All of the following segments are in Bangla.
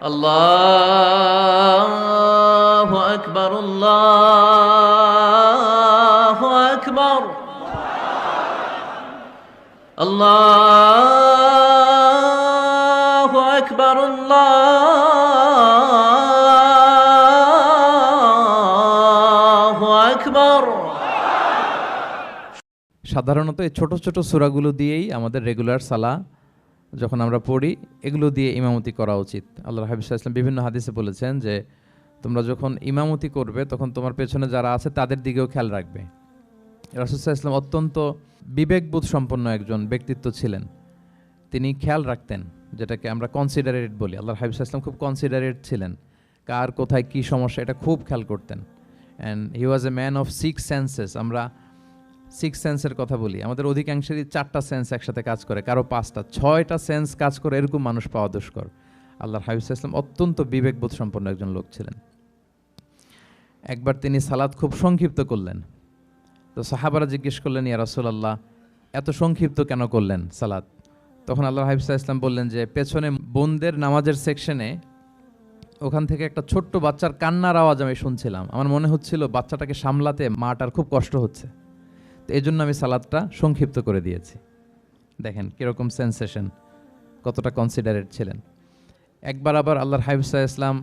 আল্লাহু আকবার, আল্লাহু আকবার, আল্লাহু আকবার, আল্লাহু আকবার। সাধারণত এই ছোট ছোট সূরাগুলো দিয়েই আমাদের রেগুলার সালাহ যখন আমরা পড়ি, এগুলো দিয়ে ইমামতি করা উচিত। আল্লাহর হাবিব সাল্লাল্লাহু আলাইহি ওয়াসাল্লাম বিভিন্ন হাদিসে বলেছেন যে তোমরা যখন ইমামতি করবে তখন তোমার পেছনে যারা আছে তাদের দিকেও খেয়াল রাখবে। রাসূল সাল্লাল্লাহু আলাইহি ওয়াসাল্লাম অত্যন্ত বিবেকবোধ সম্পন্ন একজন ব্যক্তিত্ব ছিলেন। তিনি খেয়াল রাখতেন, যেটাকে আমরা কনসিডারেট বলি। আল্লাহর হাবিব সাল্লাল্লাহু আলাইহি ওয়াসাল্লাম খুব কনসিডারেট ছিলেন, কার কোথায় কী সমস্যা এটা খুব খেয়াল করতেন। And he was a man of 6 senses. আমরা 6 সেন্সের কথা বলি, আমাদের অধিকাংশেরই 4টা সেন্স একসাথে কাজ করে, কারো 5টা 6টা সেন্স কাজ করে, এরকম মানুষ পাওয়া দুষ্কর। আল্লাহর হাবিব সাল্লাল্লাহু আলাইহি ওয়াসাল্লাম অত্যন্ত বিবেকবোধ সম্পন্ন একজন লোক ছিলেন। একবার তিনি সালাত খুব সংক্ষিপ্ত করলেন, তো সাহাবারা জিজ্ঞেস করলেন, ইয়া রাসূলুল্লাহ এত সংক্ষিপ্ত কেন করলেন সালাত? তখন আল্লাহর হাবিব সাল্লাল্লাহু আলাইহি ওয়াসাল্লাম বললেন যে পেছনে বোনদের নামাজের সেকশনে ওখান থেকে একটা ছোট্ট বাচ্চার কান্নার আওয়াজ আমি শুনছিলাম। আমার মনে হচ্ছিল বাচ্চাটাকে সামলাতে মাটার খুব কষ্ট হচ্ছে, তো এই জন্য আমি সালাদটা সংক্ষিপ্ত করে দিয়েছি। দেখেন কীরকম সেন্সেশন, কতটা কনসিডারেট ছিলেন। একবার আবার আল্লাহর হাবিব সাল্লাল্লাহু আলাইহি ওয়াসাল্লাম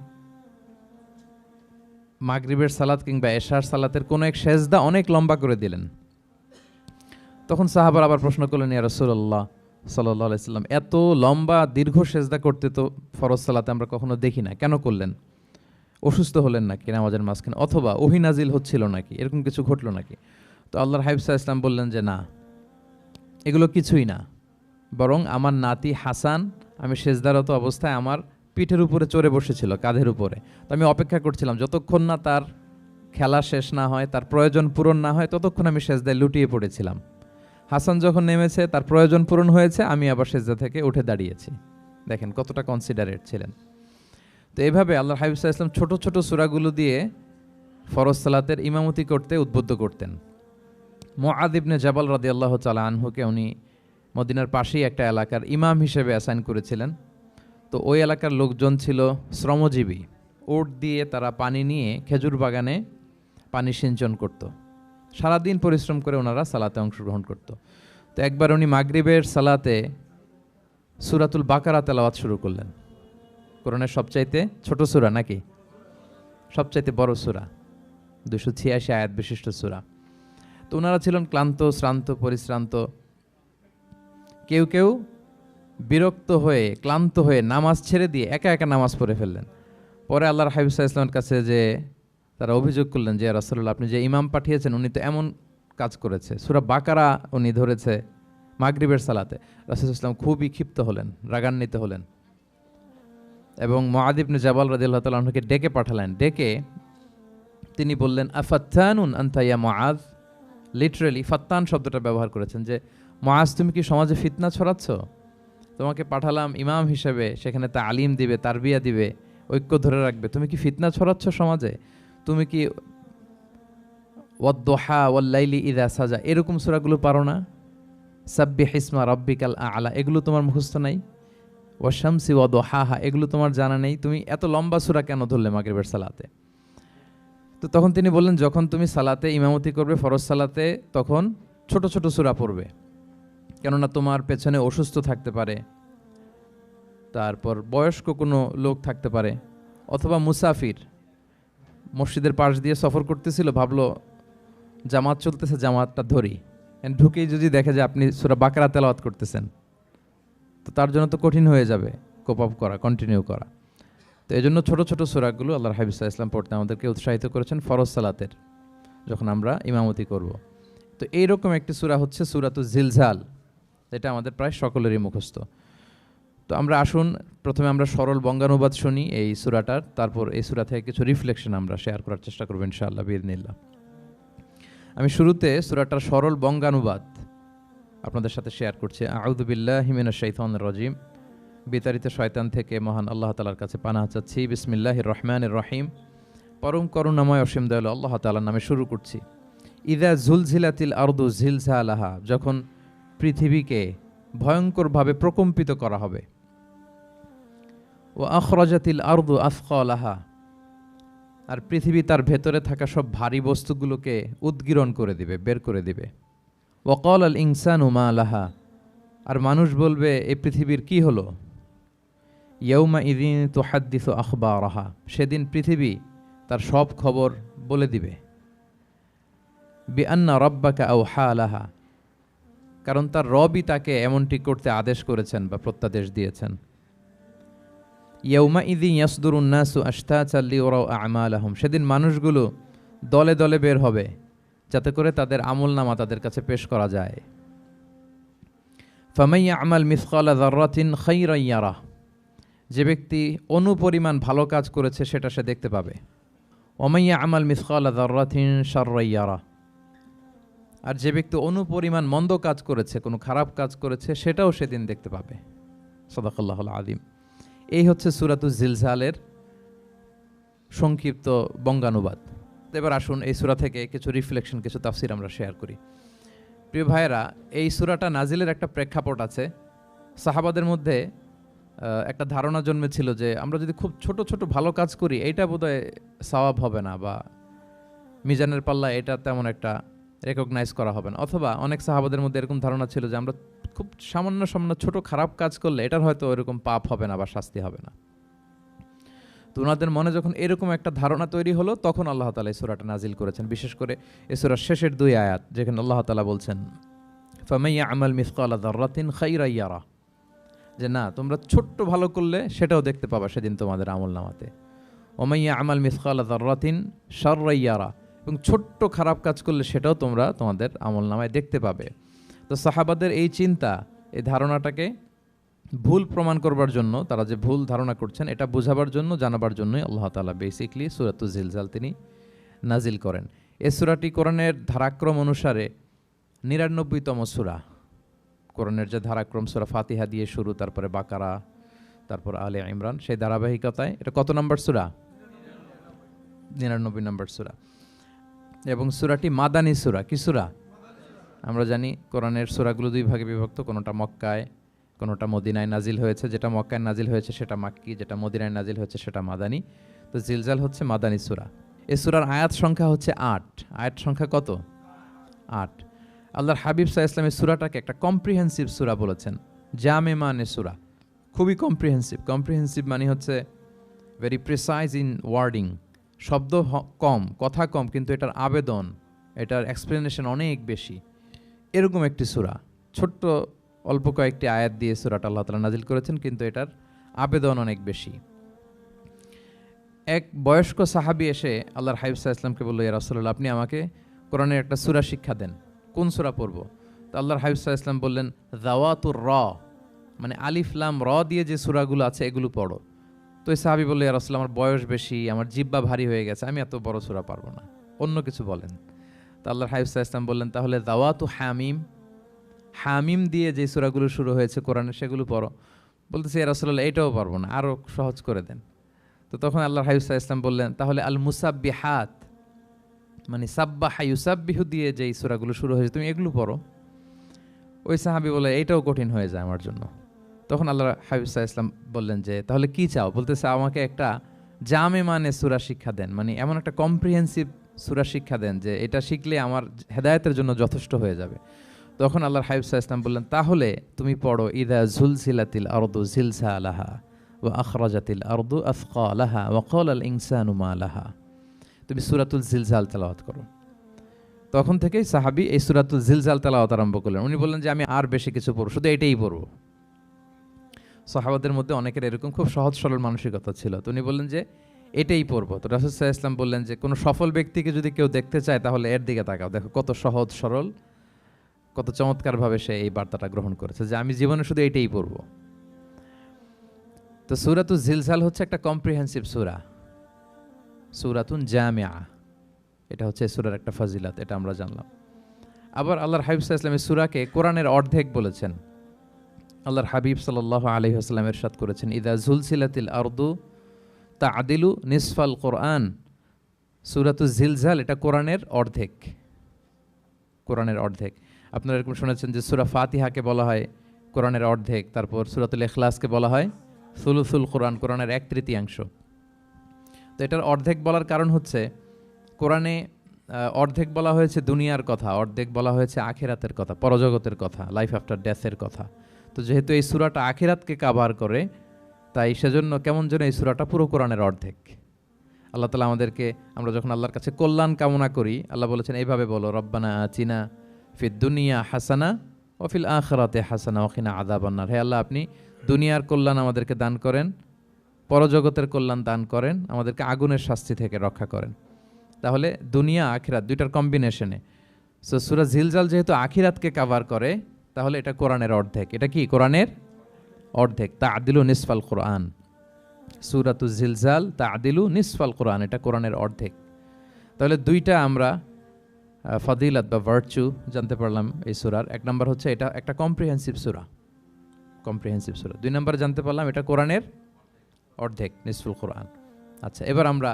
মাগরিবের সালাত কিংবা এশার সালাতের কোনো এক সেজদা অনেক লম্বা করে দিলেন। তখন সাহাবার আবার প্রশ্ন করলেন, ইয়া রাসূলুল্লাহ সাল্লাল্লাহু আলাইহি ওয়াসাল্লাম এত লম্বা দীর্ঘ সেজদা করতে তো ফরজ সালাতে আমরা কখনো দেখি না, কেন করলেন? অসুস্থ হলেন নাকি নামাজের মাঝখানে, অথবা ওহী নাজিল হচ্ছিল নাকি, এরকম কিছু ঘটলো নাকি? তো আল্লাহর হাবিব সাল্লাল্লাহু আলাইহি ওয়াসাল্লাম বললেন যে না, এগুলো কিছুই না, বরং আমার নাতি হাসান আমি সেজদারত অবস্থায় আমার পিঠের উপরে চড়ে বসেছিল, কাঁধের উপরে। তো আমি অপেক্ষা করছিলাম যতক্ষণ না তার খেলা শেষ না হয়, তার প্রয়োজন পূরণ না হয়, ততক্ষণ আমি সেজদায় লুটিয়ে পড়েছিলাম। হাসান যখন নেমেছে, তার প্রয়োজন পূরণ হয়েছে, আমি আবার সেজদা থেকে উঠে দাঁড়িয়েছি। দেখেন কতটা কনসিডারেট ছিলেন। তো এইভাবে আল্লাহর হাবিব সাল্লাল্লাহু আলাইহি ওয়াসাল্লাম ছোট ছোট সূরাগুলো দিয়ে ফরজ সালাতের ইমামতি করতে উদ্বুদ্ধ করতেন। মুআয ইবনে জাবাল রাদিয়াল্লাহু তাআলা আনহুকে উনি মদিনার পাশেই একটা এলাকার ইমাম হিসেবে অ্যাসাইন করেছিলেন। তো ওই এলাকার লোকজন ছিল শ্রমজীবী, ওট দিয়ে তারা পানি নিয়ে খেজুর বাগানে পানি সিঞ্চন করত। সারাদিন পরিশ্রম করে ওনারা সালাতে অংশগ্রহণ করত। তো একবার উনি মাগরিবের সালাতে সূরাতুল বাকারা তেলাওয়াত শুরু করলেন। কোরআনের সবচাইতে ছোট সূরা নাকি সবচাইতে বড় সূরা, 286 আয়াত বিশিষ্ট সূরা। তো ওনারা ছিলেন ক্লান্ত, শ্রান্ত, পরিশ্রান্ত। কেউ কেউ বিরক্ত হয়ে, ক্লান্ত হয়ে নামাজ ছেড়ে দিয়ে একা একা নামাজ পড়ে ফেললেন। পরে আল্লাহর হাবিব সাল্লাল্লাহু আলাইহি ওয়াসাল্লামের কাছে যে তারা অভিযোগ করলেন যে, ইয়া রাসূলুল্লাহ আপনি যে ইমাম পাঠিয়েছেন উনি তো এমন কাজ করেছে, সূরা বাকারা উনি ধরেছে মাগরিবের সালাতে। রাসূল সাল্লাল্লাহু আলাইহি ওয়াসাল্লাম খুবই ক্ষিপ্ত হলেন, রাগান্বিত হলেন এবং মুআয ইবনে জাবাল রাদিয়াল্লাহু তাআলা আনহুকে ডেকে পাঠালেন। ডেকে তিনি বললেন, আফাত্তানুন আনতা ইয়া মুআয। লিটারালি ফাত্তান শব্দটা ব্যবহার করেছেন যে, মুআয তুমি কি সমাজে ফিতনা ছড়াচ্ছ? তোমাকে পাঠালাম ইমাম হিসেবে, সেখানে তালিম দিবে, তারবিয়া দিবে, ঐক্য ধরে রাখবে, তুমি কি ফিতনা ছড়াচ্ছ সমাজে? তুমি কি ওয়াদ-দুহা ওয়াল-লাইলি ইযা সাজা এরকম সূরাগুলো পারো না? সাব্বিহ ইসমা রাব্বিকাল আ'লা এগুলো তোমার মুখস্থ নাই? ওয়াশ-শামসি ওয়া-দুহাহা এগুলো তোমার জানা নেই? তুমি এত লম্বা সূরা কেন ধরলে মাগরিবের সালাতে? তো তখন তিনি বললেন, যখন তুমি সালাতে ইমামতি করবে ফরজ সালাতে, তখন ছোট ছোট সূরা পড়বে, কেননা তোমার পেছনে অসুস্থ থাকতে পারে, তারপর বয়স্ক কোনো লোক থাকতে পারে, অথবা মুসাফির মসজিদের পাশ দিয়ে সফর করতেছিল, ভাবলো জামাত চলতেছে, জামাতটা ধরি, ঢুকেই যদি দেখে যে আপনি সূরা বাকারা তেলাওয়াত করতেছেন, তো তার জন্য তো কঠিন হয়ে যাবে কোপ আপ করা, কন্টিনিউ করা। তো এই জন্য ছোটো ছোটো সূরাগুলো আল্লাহর হাবিব সাল্লাল্লাহু আলাইহি ওয়াসাল্লাম পড়তে আমাদেরকে উৎসাহিত করেছেন ফরজ সালাতের, যখন আমরা ইমামতি করব। তো এইরকম একটি সূরা হচ্ছে সূরাতুজ জিলজাল, যেটা আমাদের প্রায় সকলেরই মুখস্থ। তো আমরা আসুন প্রথমে আমরা সরল বঙ্গানুবাদ শুনি এই সূরাটার, তারপর এই সূরা থেকে কিছু রিফ্লেকশন আমরা শেয়ার করার চেষ্টা করব ইনশাআল্লাহ বিইذنিল্লাহ। আমি শুরুতে সূরাটার সরল বঙ্গানুবাদ আপনাদের সাথে শেয়ার করছি। আউযু বিল্লাহি মিনাশ শাইতানির রাজিম, বিতাড়িত শয়তান থেকে মহান আল্লাহ তাআলার কাছে পানাহ চাচ্ছি। বিসমিল্লাহির রহমানির রহিম, পরম করুণাময় অসীম দয়ালু আল্লাহ তাআলার নামে শুরু করছি। ইযা জুলজিলাতিল আরদু জিলজালাহা, যখন পৃথিবীকে ভয়ঙ্করভাবে প্রকম্পিত করা হবে। ও আখরাজাতিল আরদু আথকালাহা, আর পৃথিবী তার ভেতরে থাকা সব ভারী বস্তুগুলোকে উদ্গীরণ করে দিবে, বের করে দিবে। ওয়াকাল আল ইনসানু মা লাহা, আর মানুষ বলবে এই পৃথিবীর কি হলো। ইয়াউমা ইদিন তুহাদ্দিসু আখবারাহা, সেদিন পৃথিবী তার সব খবর বলে দিবে। বিআন্না রাব্বাকা আওহা লাহা, কারণ তার রবই তাকে এমনটি করতে আদেশ করেছেন বা প্রত্যাদেশ দিয়েছেন। ইয়াউমা ইদিন ইয়াসদুরুন নাসু আশতাতান লিউরাউ আমালাহুম, সেদিন মানুষগুলো দলে দলে বের হবে যাতে করে তাদের আমলনামা তাদের কাছে পেশ করা যায়। ফামান ইয়ামাল মিসকালা যাররাতিন খাইরান ইয়ারাহ, যে ব্যক্তি অনুপরিমাণ ভালো কাজ করেছে সেটা সে দেখতে পাবে। ওমান ইয়ামাল মিসকালা যাররাতিন শাররান ইয়ারাহ, আর যে ব্যক্তি অনুপরিমাণ মন্দ কাজ করেছে, কোনো খারাপ কাজ করেছে, সেটাও সেদিন দেখতে পাবে। সাদাকাল্লাহুল আযীম। এই হচ্ছে সূরাতুজ জিলজালের সংক্ষিপ্ত বঙ্গানুবাদ। এবার আসুন এই সূরা থেকে কিছু রিফ্লেকশন, কিছু তাফসির আমরা শেয়ার করি। প্রিয় ভাইয়েরা, এই সূরাটা নাজিলের একটা প্রেক্ষাপট আছে। সাহাবাদের মধ্যে একটা ধারণা জন্মেছিল যে আমরা যদি খুব ছোট ছোট ভালো কাজ করি এইটা বোধহয় সওয়াব হবে না, বা মিজানের পাল্লা এটা তেমন একটা রেকগনাইজ করা হবে না। অথবা অনেক সাহাবাদের মধ্যে এরকম ধারণা ছিল যে আমরা খুব সামান্য সামান্য ছোট খারাপ কাজ করলে এটার হয়তো এরকম পাপ হবে না বা শাস্তি হবে না। তো ওনাদের মনে যখন এরকম একটা ধারণা তৈরি হলো, তখন আল্লাহ তাআলা এই সূরাটা নাজিল করেছেন। বিশেষ করে এই সূরার শেষের 2 আয়াত, যেখানে আল্লাহ তাআলা বলছেন ফামান ইয়ামাল মিসকালা যাররাতিন খাইরান ইয়ারা, যে না, তোমরা ছোট্ট ভালো করলে সেটাও দেখতে পাবা সেদিন তোমাদের আমলনামাতে। ওমান ইয়ামাল মিসকালা যাররাতিন শাররান ইয়ারা, এবং ছোট্ট খারাপ কাজ করলে সেটাও তোমরা তোমাদের আমলনামায় দেখতে পাবে। তো সাহাবাদের এই চিন্তা, এই ধারণাটাকে ভুল প্রমাণ করবার জন্য, তারা যে ভুল ধারণা করছেন এটা বোঝাবার জন্য, জানাবার জন্যই আল্লাহ তাআলা বেসিকলি সূরাতুজ জিলজাল তিনি নাজিল করেন। এই সূরাটি কোরআনের ধারাক্রম অনুসারে 99তম সূরা। কোরআনের যে ধারাক্রম, সূরা ফাতিহা দিয়ে শুরু, তারপরে বাকারা, তারপর আলে ইমরান, সেই ধারাবাহিকতায় এটা কত নম্বর সূরা? 99 নম্বর সূরা। এবং সূরাটি মাদানী সূরা। কি সূরা? আমরা জানি কোরআনের সূরাগুলো 2 ভাগে বিভক্ত, কোনোটা মক্কায়, কোনোটা মদিনায় নাজিল হয়েছে। যেটা মক্কায় নাজিল হয়েছে সেটা মাক্কি, যেটা মদিনায় নাজিল হয়েছে সেটা মাদানী। তো জিলজাল হচ্ছে মাদানী সূরা। এই সূরার আয়াত সংখ্যা হচ্ছে 8। আয়াত সংখ্যা কত? 8। আল্লাহর হাবিব সাল্লাল্লাহু আলাইহি ওয়াসাল্লাম সূরাটাকে একটা কম্প্রিহেন্সিভ সূরা বলেছেন। জামে মানে সূরা, খুবই কম্প্রিহেন্সিভ। কম্প্রিহেন্সিভ মানে হচ্ছে ভেরি প্রিসাইজ ইন ওয়ার্ডিং, শব্দ কম, কথা কম, কিন্তু এটার আবেদন, এটার এক্সপ্লেনেশন অনেক বেশি, এরকম একটি সূরা। ছোট্ট অল্প কয়েকটি আয়াত দিয়ে সূরাটা আল্লাহ তাআলা নাজিল করেছেন, কিন্তু এটার আবেদন অনেক বেশি। এক বয়স্ক সাহাবী এসে আল্লাহর হাবিব সাল্লাল্লাহু আলাইহি ওয়াসাল্লামকে বলল, ইয়া রাসূলুল্লাহ, আপনি আমাকে কোরআনের একটা সূরা শিক্ষা দেন, কোন সূরা পড়ব? তো আল্লাহর হাবিব সাল্লাল্লাহু আলাইহি ওয়াসাল্লাম বললেন, যাওয়াতুর র, মানে আলিফ লাম র দিয়ে যে সূরাগুলো আছে এগুলো পড়ো। তো এই সাহাবী বলল, ইয়া রাসূলুল্লাহ, আমার বয়স বেশি, আমার জিহ্বা ভারী হয়ে গেছে, আমি এত বড় সূরা পারবো না, অন্য কিছু বলেন। তো আল্লাহর হাবিব সাল্লাল্লাহু আলাইহি ওয়াসাল্লাম বললেন, তাহলে যাওয়াতু হামিম, হামিম দিয়ে যে সূরাগুলো শুরু হয়েছে কোরআনে সেগুলো পড়ো। বলতেছে, ইয়া রাসূলুল্লাহ, এটাও পারবো না, আরো সহজ করে দেন। তো তখন আল্লাহর হাবিব সাল্লাল্লাহু আলাইহি ওয়াসাল্লাম বললেন, তাহলে আল মুসাব্বিহাত, মানে সাব্বাহা ইউসাব্বিহু দিয়ে যেই সূরাগুলো শুরু হয়েছে তুমি এগুলো পড়ো। ওই সাহাবী বলে, এইটাও কঠিন হয়ে যায় আমার জন্য। তখন আল্লাহর হাবিব সাল্লাল্লাহু আলাইহি ওয়াসাল্লাম বললেন যে, তাহলে কি চাও? বলতেছে, আমাকে একটা জামে মানে সূরা শিক্ষা দেন, মানে এমন একটা কম্প্রিহেন্সিভ সূরা শিক্ষা দেন যে এটা শিখলে আমার হেদায়েতের জন্য যথেষ্ট হয়ে যাবে। তখন আল্লাহর হাবিব সাল্লাল্লাহু আলাইহি ওয়াসাল্লাম বললেন, তাহলে তুমি পড়ো ইযা যুলজিলাতিল আরদু জিলজালাহা ওয়া আখরাজাতিল আরদু আথকালাহা ওয়া ক্বালাল ইনসানু মা লাহা। তুমি সূরাতুল জিলজাল তেলাওয়াত করো। তখন থেকেই সাহাবী এই সূরাতুল জিলজাল তেলাওয়াত আরম্ভ করলেন। উনি বললেন যে আমি আর বেশি কিছু পড়ব, শুধু এটাই পড়ব। সাহাবাদের মধ্যে অনেকের এরকম খুব সহজ সরল মানসিকতা ছিল। তো উনি বললেন যে এটাই পড়ব। তো রাসূল সাল্লাল্লাহু আলাইহি ওয়াসাল্লাম বললেন যে কোনো সফল ব্যক্তিকে যদি কেউ দেখতে চায় তাহলে এর দিকে তাকাও, দেখো কত সহজ সরল, কত চমৎকারভাবে সে এই বার্তাটা গ্রহণ করেছে যে আমি জীবনে শুধু এটাই পড়ব। তো সূরাতুল জিলজাল হচ্ছে একটা কম্প্রিহেন্সিভ সূরা, সূরাতুন জামিআ। এটা হচ্ছে সূরার একটা ফজিলত, এটা আমরা জানলাম। আবার আল্লাহর হাবিব সাল্লাল্লাহু আলাইহি ওয়াসাল্লাম সূরাকে কোরআনের অর্ধেক বলেছেন। আল্লাহর হাবিব সাল্লাল্লাহু আলাইহি ওয়াসাল্লাম ইরশাদ করেছেন, ইযা যুলজিলাতিল আরদু তা'দিলু নিসফাল কোরআন। সূরাতুল জিলজাল এটা কোরআনের অর্ধেক, কোরআনের অর্ধেক। আপনারা এরকম শুনেছেন যে সূরা ফাতিহাকে বলা হয় কোরআনের অর্ধেক, তারপর সূরাতুল ইখলাসকে বলা হয় সুলুসুল কোরআন, কোরআনের 1/3। তো এটার অর্ধেক বলার কারণ হচ্ছে কোরআনে অর্ধেক বলা হয়েছে দুনিয়ার কথা, অর্ধেক বলা হয়েছে আখিরাতের কথা, পরজগতের কথা, লাইফ আফটার ডেথের কথা। তো যেহেতু এই সূরাটা আখিরাতকে কাভার করে, তাই সেজন্য কেমন যেন এই সূরাটা পুরো কোরআনের অর্ধেক। আল্লাহ তাআলা আমাদেরকে, আমরা যখন আল্লাহর কাছে কল্যাণ কামনা করি, আল্লাহ বলেছেন এইভাবে বলো, রব্বানা আতিনা ফিদ দুনিয়া হাসানা ওয়া ফিল আখিরাতি হাসানা ওয়া কিনা আযাবান্নার। হে আল্লাহ, আপনি দুনিয়ার কল্যাণ আমাদেরকে দান করেন, পরজগতের কল্যাণ দান করেন, আমাদেরকে আগুনের শাস্তি থেকে রক্ষা করেন। তাহলে দুনিয়া আখিরাত দুইটার কম্বিনেশনে। সো সূরা জিলজাল যেহেতু আখিরাতকে কাভার করে, তাহলে এটা কোরআনের অর্ধেক। এটা কি কোরআনের অর্ধেক? তা'দিলু নিসফাল কোরআন। সূরাতু জিলজাল তা'দিলু নিসফাল কোরআন, এটা কোরআনের অর্ধেক। তাহলে দুইটা আমরা ফাদিলাত বা ভার্চু জানতে পারলাম এই সূরার। এক নম্বর হচ্ছে এটা একটা কম্প্রিহেন্সিভ সূরা, কম্প্রিহেন্সিভ সূরা। দুই নম্বর জানতে পারলাম এটা কোরআনের অর্ধেক, নিসফুল কোরআন। আচ্ছা, এবার আমরা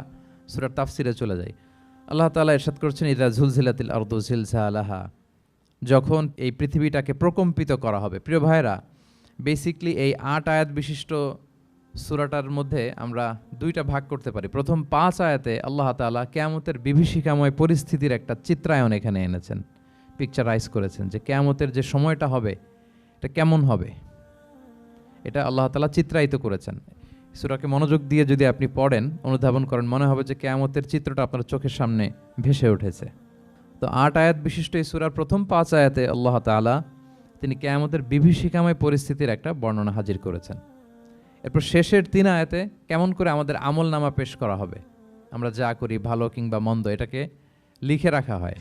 সূরার তাফসিরে চলে যাই। আল্লাহ তাআলা ইরশাদ করছেন, ইযা যুলজিলাতিল আরদু জিলজালাহা, যখন এই পৃথিবীটাকে প্রকম্পিত করা হবে। প্রিয় ভাইরা, বেসিকলি এই 8 আয়াত বিশিষ্ট সূরাটার মধ্যে আমরা দুইটা ভাগ করতে পারি। প্রথম 5 আয়াতে আল্লাহ তাআলা কিয়ামতের বিভীষিকাময় পরিস্থিতির একটা চিত্রায়ন এখানে এনেছেন, পিকচারাইজ করেছেন যে কিয়ামতের যে সময়টা হবে এটা কেমন হবে, এটা আল্লাহ তাআলা চিত্রায়িত করেছেন। সূরাকে মনোযোগ দিয়ে যদি আপনি পড়েন, অনুধাবন করেন, মনে হবে যে কিয়ামতের চিত্রটা আপনার চোখের সামনে ভেসে উঠেছে। তো 8 আয়াত বিশিষ্ট এই সূরার প্রথম 5 আয়াতে আল্লাহ তাআলা তিনি কিয়ামতের বিভীষিকাময় পরিস্থিতির একটা বর্ণনা হাজির করেছেন। এরপর শেষের 3 আয়াতে কেমন করে আমাদের আমলনামা পেশ করা হবে, আমরা যা করি ভালো কিংবা মন্দ, এটাকে লিখে রাখা হয়,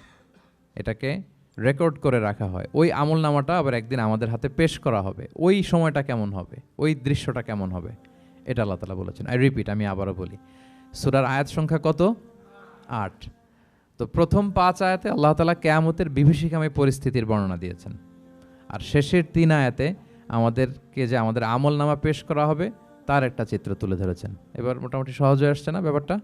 এটাকে রেকর্ড করে রাখা হয়। ওই আমলনামাটা আবার একদিন আমাদের হাতে পেশ করা হবে। ওই সময়টা কেমন হবে, ওই দৃশ্যটা কেমন হবে, এটা আল্লাহ তাআলা বলেছেন। আই রিপিট, আমি আবারও বলি, সূরার আয়াত সংখ্যা কত? 8। তো প্রথম 5 আয়াতে আল্লাহ তাআলা কিয়ামতের বিভীষিকাময় পরিস্থিতির বর্ণনা দিয়েছেন, আর শেষের 3 আয়াতে আমাদেরকে যে আমাদের আমলনামা পেশ করা হবে তার একটা চিত্র তুলে ধরেছেন। এবার মোটামুটি সহজ হয়ে আসছে না ব্যাপারটা?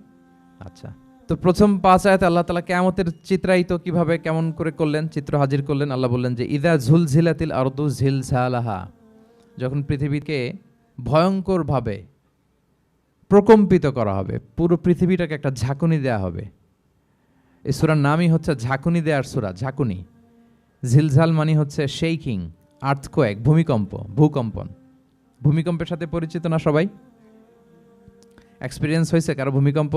আচ্ছা, তো প্রথম 5 আয়াতে আল্লাহ তাআলা কিয়ামতের চিত্রায়িত কিভাবে কেমন করে করলেন, চিত্র হাজির করলেন। আল্লাহ বললেন যে ইযা যুলজিলাতিল আরদু জিলজালাহা, যখন পৃথিবীকে ভয়ঙ্করভাবে প্রকম্পিত করা হবে, পুরো পৃথিবীটাকে একটা ঝাঁকুনি দেয়া হবে। এই সূরার নামই হচ্ছে ঝাঁকুনি দেওয়ার সূরা, ঝাঁকুনি। ঝিলঝাল মানে হচ্ছে শেকিং, আর্থকোয়েক, ভূমিকম্প, ভূকম্পন। ভূমিকম্পের সাথে পরিচিত না সবাই? এক্সপিরিয়েন্স হয়েছে কারো ভূমিকম্প?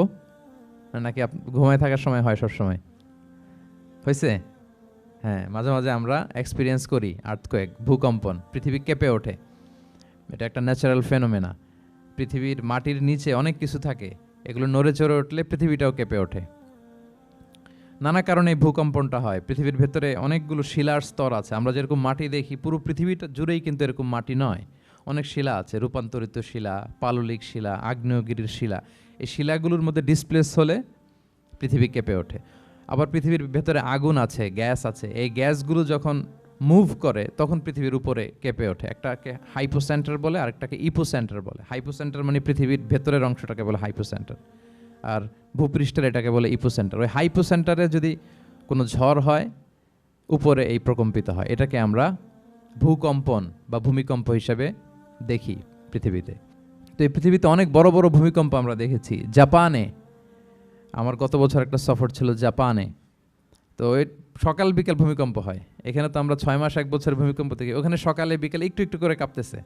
নাকি ঘুমায় থাকার সময় হয়, সব সময় হয়েছে? হ্যাঁ, মাঝে মাঝে আমরা এক্সপিরিয়েন্স করি আর্থকোয়েক, ভূকম্পন, পৃথিবী কেঁপে ওঠে। এটা একটা ন্যাচারাল ফেনোমেনা। পৃথিবীর মাটির নিচে অনেক কিছু থাকে, এগুলো নড়ে চড়ে উঠলে পৃথিবীটাও কেঁপে ওঠে। নানা কারণে এই ভূকম্পনটা হয়। পৃথিবীর ভেতরে অনেকগুলো শিলার স্তর আছে। আমরা যেরকম মাটি দেখি, পুরো পৃথিবীটা জুড়েই কিন্তু এরকম মাটি নয়, অনেক শিলা আছে, রূপান্তরিত শিলা, পাললিক শিলা, আগ্নেয়গিরির শিলা। এই শিলাগুলোর মধ্যে ডিসপ্লেস হলে পৃথিবী কেঁপে ওঠে। আবার পৃথিবীর ভেতরে আগুন আছে, গ্যাস আছে, এই গ্যাসগুলো যখন মুভ করে তখন পৃথিবীর উপরে কেঁপে ওঠে। একটাকে হাইপোসেন্টার বলে, আরেকটাকে ইপোসেন্টার বলে। হাইপোসেন্টার মানে পৃথিবীর ভেতরের অংশটাকে বলে হাইপোসেন্টার, আর ভূপৃষ্ঠের এটাকে বলে ইপোসেন্টার। ওই হাইপোসেন্টারে যদি কোনো ঝড় হয়, উপরে এই প্রকম্পিত হয়। এটাকে আমরা ভূকম্পন বা ভূমিকম্প হিসেবে দেখি পৃথিবীতে। তো এই পৃথিবীতে অনেক বড় বড় ভূমিকম্প আমরা দেখেছি। জাপানে, আমার গত বছর একটা সফর ছিল জাপানে, তো ওই সকাল বিকেল ভূমিকম্প হয়। এখানে তো আমরা 6 মাস 1 বছর ভূমিকম্প দেখি, ওখানে সকালে বিকেলে একটু একটু করে কাঁপতেছে।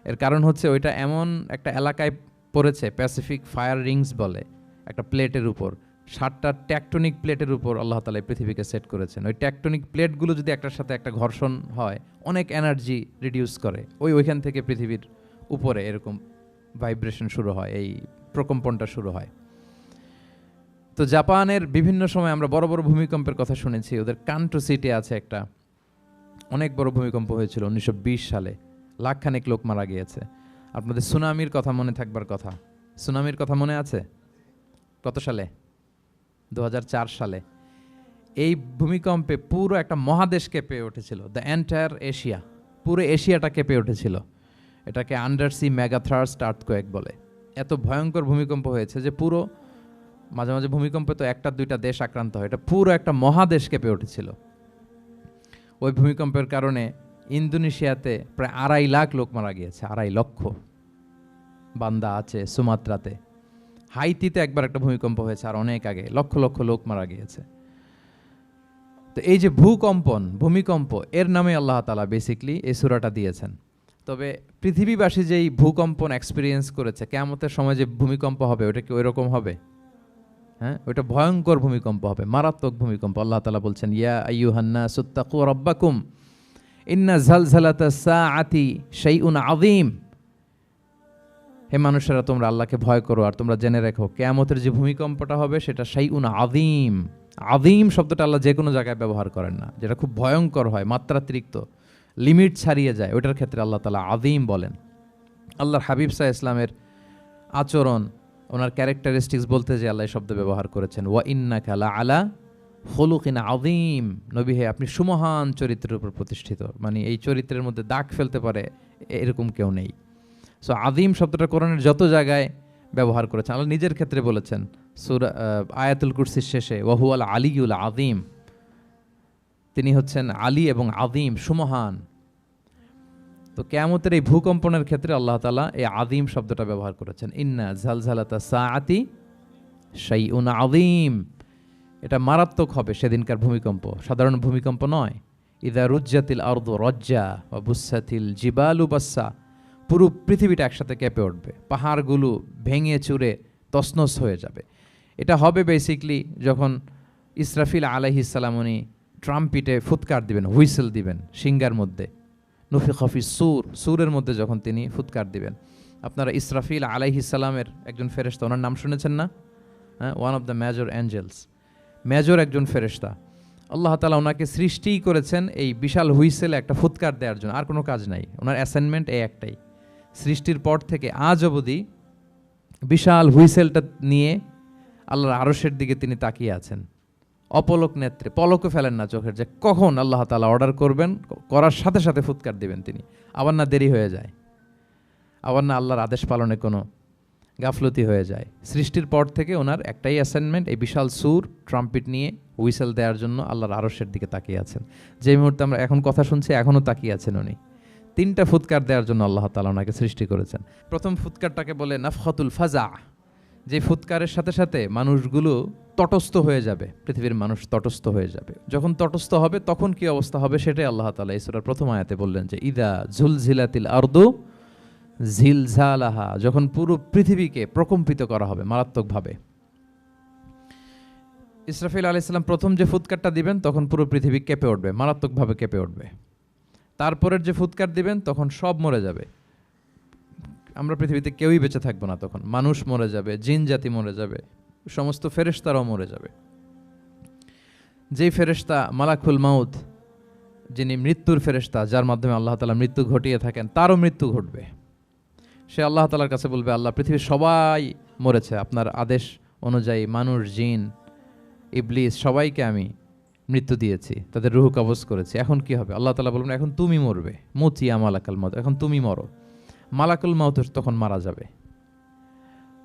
এর কারণ হচ্ছে ওইটা এমন একটা এলাকায় পড়েছে, প্যাসিফিক ফায়ার রিংস বলে, একটা প্লেটের উপর, 7টা ট্যাকটনিক প্লেটের উপর আল্লাহ তাআলা পৃথিবীকে সেট করেছেন। ওই ট্যাকটনিক প্লেটগুলো যদি একটার সাথে একটা ঘর্ষণ হয়, অনেক এনার্জি রিডিউস করে, ওইখান থেকে পৃথিবীর উপরে এরকম ভাইব্রেশন শুরু হয়, এই প্রকম্পনটা শুরু হয়। তো জাপানের বিভিন্ন সময় আমরা বড় বড় ভূমিকম্পের কথা শুনেছি। ওদের কান্টো সিটি আছে একটা, অনেক বড় ভূমিকম্প হয়েছিল 1920 সালে, লাখখানেক লোক মারা গিয়েছে। আপনাদের সুনামির কথা মনে থাকবার কথা, সুনামির কথা মনে আছে? কত সালে? 2004 সালে। এই ভূমিকম্পে পুরো একটা মহাদেশ কেঁপে উঠেছিল, দ্য এন্টায়ার এশিয়া, পুরো এশিয়াটা কেঁপে উঠেছিল। এটাকে আন্ডারসি মেগাথার্স্ট আর্থকোয়েক বলে। এত ভয়ঙ্কর ভূমিকম্প হয়েছে যে পুরো, মাঝে মাঝে ভূমিকম্পে তো 1টা 2টা দেশ আক্রান্ত হয়, এটা পুরো একটা মহাদেশ কেঁপে উঠেছিল। ওই ভূমিকম্পের কারণে ইন্দোনেশিয়াতে প্রায় 2.5 লাখ লোক মারা গিয়েছে, 2.5 লক্ষ। বান্দা আছে সুমাত্রাতে, হাইতিতে একবার একটা ভূমিকম্প হয়েছে আর অনেক আগে, লক্ষ লক্ষ লোক মারা গিয়েছে। তো এই যে ভূমিকম্প এর নামে আল্লাহ তাআলা বেসিকলি এই সূরাটা দিয়েছেন। তবে পৃথিবীবাসী যেই ভূকম্পন এক্সপিরিয়েন্স করেছে, কিয়ামতের সময় যে ভূমিকম্প হবে ওটা কি ওই রকম হবে? হ্যাঁ, ওটা ভয়ঙ্কর ভূমিকম্প হবে, মারাত্মক ভূমিকম্প। আল্লাহ তাআলা বলছেন, ইয়া আইয়ুহান নাসু তাকু রাব্বাকুম ইন্না জালজালাতাস সাআতি শাইউন আযীম। হে মানুষেরা, তোমরা আল্লাহকে ভয় করো আর তোমরা জেনে রেখো কিয়ামতের যে ভূমিকম্পটা হবে সেটা শাইউন আযীম। আযীম শব্দটা আল্লাহ যে কোনো জায়গায় ব্যবহার করেন না, যেটা খুব ভয়ঙ্কর হয়, মাত্রাতিরিক্ত, লিমিট ছাড়িয়ে যায়, ওটার ক্ষেত্রে আল্লাহ তাআলা আযীম বলেন। আল্লাহর হাবিব সাল্লাল্লাহু আলাইহি ইসলামের আচরণ, ওনার ক্যারেক্টারিস্টিক্স বলতে যে আল্লাহ এই শব্দ ব্যবহার করেছেন, ওয়া ইন্নাকা লাআলা খুলুকিন আযীম। নবী হে, আপনি সুমহান চরিত্রের উপর প্রতিষ্ঠিত, মানে এই চরিত্রের মধ্যে দাগ ফেলতে পারে এরকম কেউ নেই। সো আযীম শব্দটা কোরআনের যত জায়গায় ব্যবহার করেছেন, আল্লাহ নিজের ক্ষেত্রে বলেছেন সূরা আয়াতুল কুরসির শেষে, ওয়া হুয়াল আলিয়ুল আযীম, তিনি হচ্ছেন আলী এবং আযীম, সুমহান। তো কিয়ামতের এই ভূকম্পনের ক্ষেত্রে আল্লাহ তাআলা এই আযীম শব্দটা ব্যবহার করেছেন, ইন্না জালজালাতাস সাআতি শাইউন আযীম। এটা মারাত্মক হবে সেদিনকার ভূমিকম্প, সাধারণ ভূমিকম্প নয়। ইযা রুজ্জাতিল আরদু রজ্জা ওয়া বুসাতিল জিবালু বাসসা, পুরো পৃথিবীটা একসাথে কেঁপে উঠবে, পাহাড়গুলো ভেঙে চুরে তছনছ হয়ে যাবে। এটা হবে বেসিকলি যখন ইসরাফিল আলাইহিস সালাম উনি ট্রাম্পিটে ফুৎকার দিবেন, হুইসেল দিবেন সিঙ্গার মধ্যে, নুফিখা ফিস সূর, সূরের মধ্যে যখন তিনি ফুৎকার দিবেন। আপনারা ইসরাফিল আলাইহিস সালামের একজন ফেরেশতা, ওনার নাম শুনেছেন না? হ্যাঁ, one of the major angels, major একজন ফেরেশতা। আল্লাহ তাআলা ওনাকে সৃষ্টিই করেছেন এই বিশাল হুইসেলে একটা ফুৎকার দেওয়ার জন্য, আর কোনো কাজ নাই, ওনার অ্যাসাইনমেন্ট এই একটাই। সৃষ্টির পর থেকে আজ অবধি বিশাল হুইসেলটা নিয়ে আল্লাহর আরশের দিকে তিনি তাকিয়ে আছেন, অপলক নেত্রে, পলকও ফেলেন না চোখের, যে কখন আল্লাহ তাআলা অর্ডার করবেন, করার সাথে সাথে ফুৎকার দিবেন তিনি, আবার না দেরি হয়ে যায়, আবার না আল্লাহর আদেশ পালনে কোনো গাফলতি হয়ে যায়। সৃষ্টির পর থেকে ওনার একটাই অ্যাসাইনমেন্ট, এই বিশাল সুর ট্রাম্পিট নিয়ে হুইসেল দেওয়ার জন্য আল্লাহর আরশের দিকে তাকিয়ে আছেন। যে মুহূর্তে আমরা এখন কথা শুনছি এখনও তাকিয়ে আছেন উনি। 3টা ফুৎকার দেওয়ার জন্য আল্লাহ তাআলা ওনাকে সৃষ্টি করেছেন। প্রথম ফুৎকারটাকে বলে নাফখাতুল ফাজা, যে ফুৎকারের সাথে সাথে মানুষগুলো তটস্থ হয়ে যাবে, পৃথিবীর মানুষ তটস্থ হয়ে যাবে। যখন তটস্থ হবে তখন কি অবস্থা হবে সেটাই আল্লাহ তাআলা এই সূরার প্রথম আয়াতে বললেন, যে ইদা জুলজিলাতিল আরদু জিলজালাহা, যখন পুরো পৃথিবীকে প্রকম্পিত করা হবে মারাত্মকভাবে। ইসরাফিল আলাইহিস সালাম প্রথম যে ফুৎকারটা দিবেন তখন পুরো পৃথিবী কেঁপে উঠবে, মারাত্মকভাবে কেঁপে উঠবে। তারপরের যে ফুৎকার দিবেন তখন সব মরে যাবে, আমরা পৃথিবীতে কেউই বেঁচে থাকবো না, তখন মানুষ মরে যাবে, জিন জাতি মরে যাবে, সমস্ত ফেরেশতারাও মরে যাবে। যেই ফেরেশতা মালাকুল মাউত, যিনি মৃত্যুর ফেরেশতা, যার মাধ্যমে আল্লাহ তাআলা মৃত্যু ঘটিয়ে থাকেন, তারও মৃত্যু ঘটবে। সে আল্লাহ তাআলার কাছে বলবে, আল্লাহ, পৃথিবীর সবাই মরেছে, আপনার আদেশ অনুযায়ী মানুষ, জিন, ইবলিস সবাইকে আমি মৃত্যু দিয়েছি, তাদের রূহ কবজ করেছি, এখন কি হবে? আল্লাহ তাআলা বলবেন, এখন তুমি মরবে, মুতিয়া মালাকুল মাউত, এখন তুমি মরো। মালাকুল মাউত তখন মারা যাবে।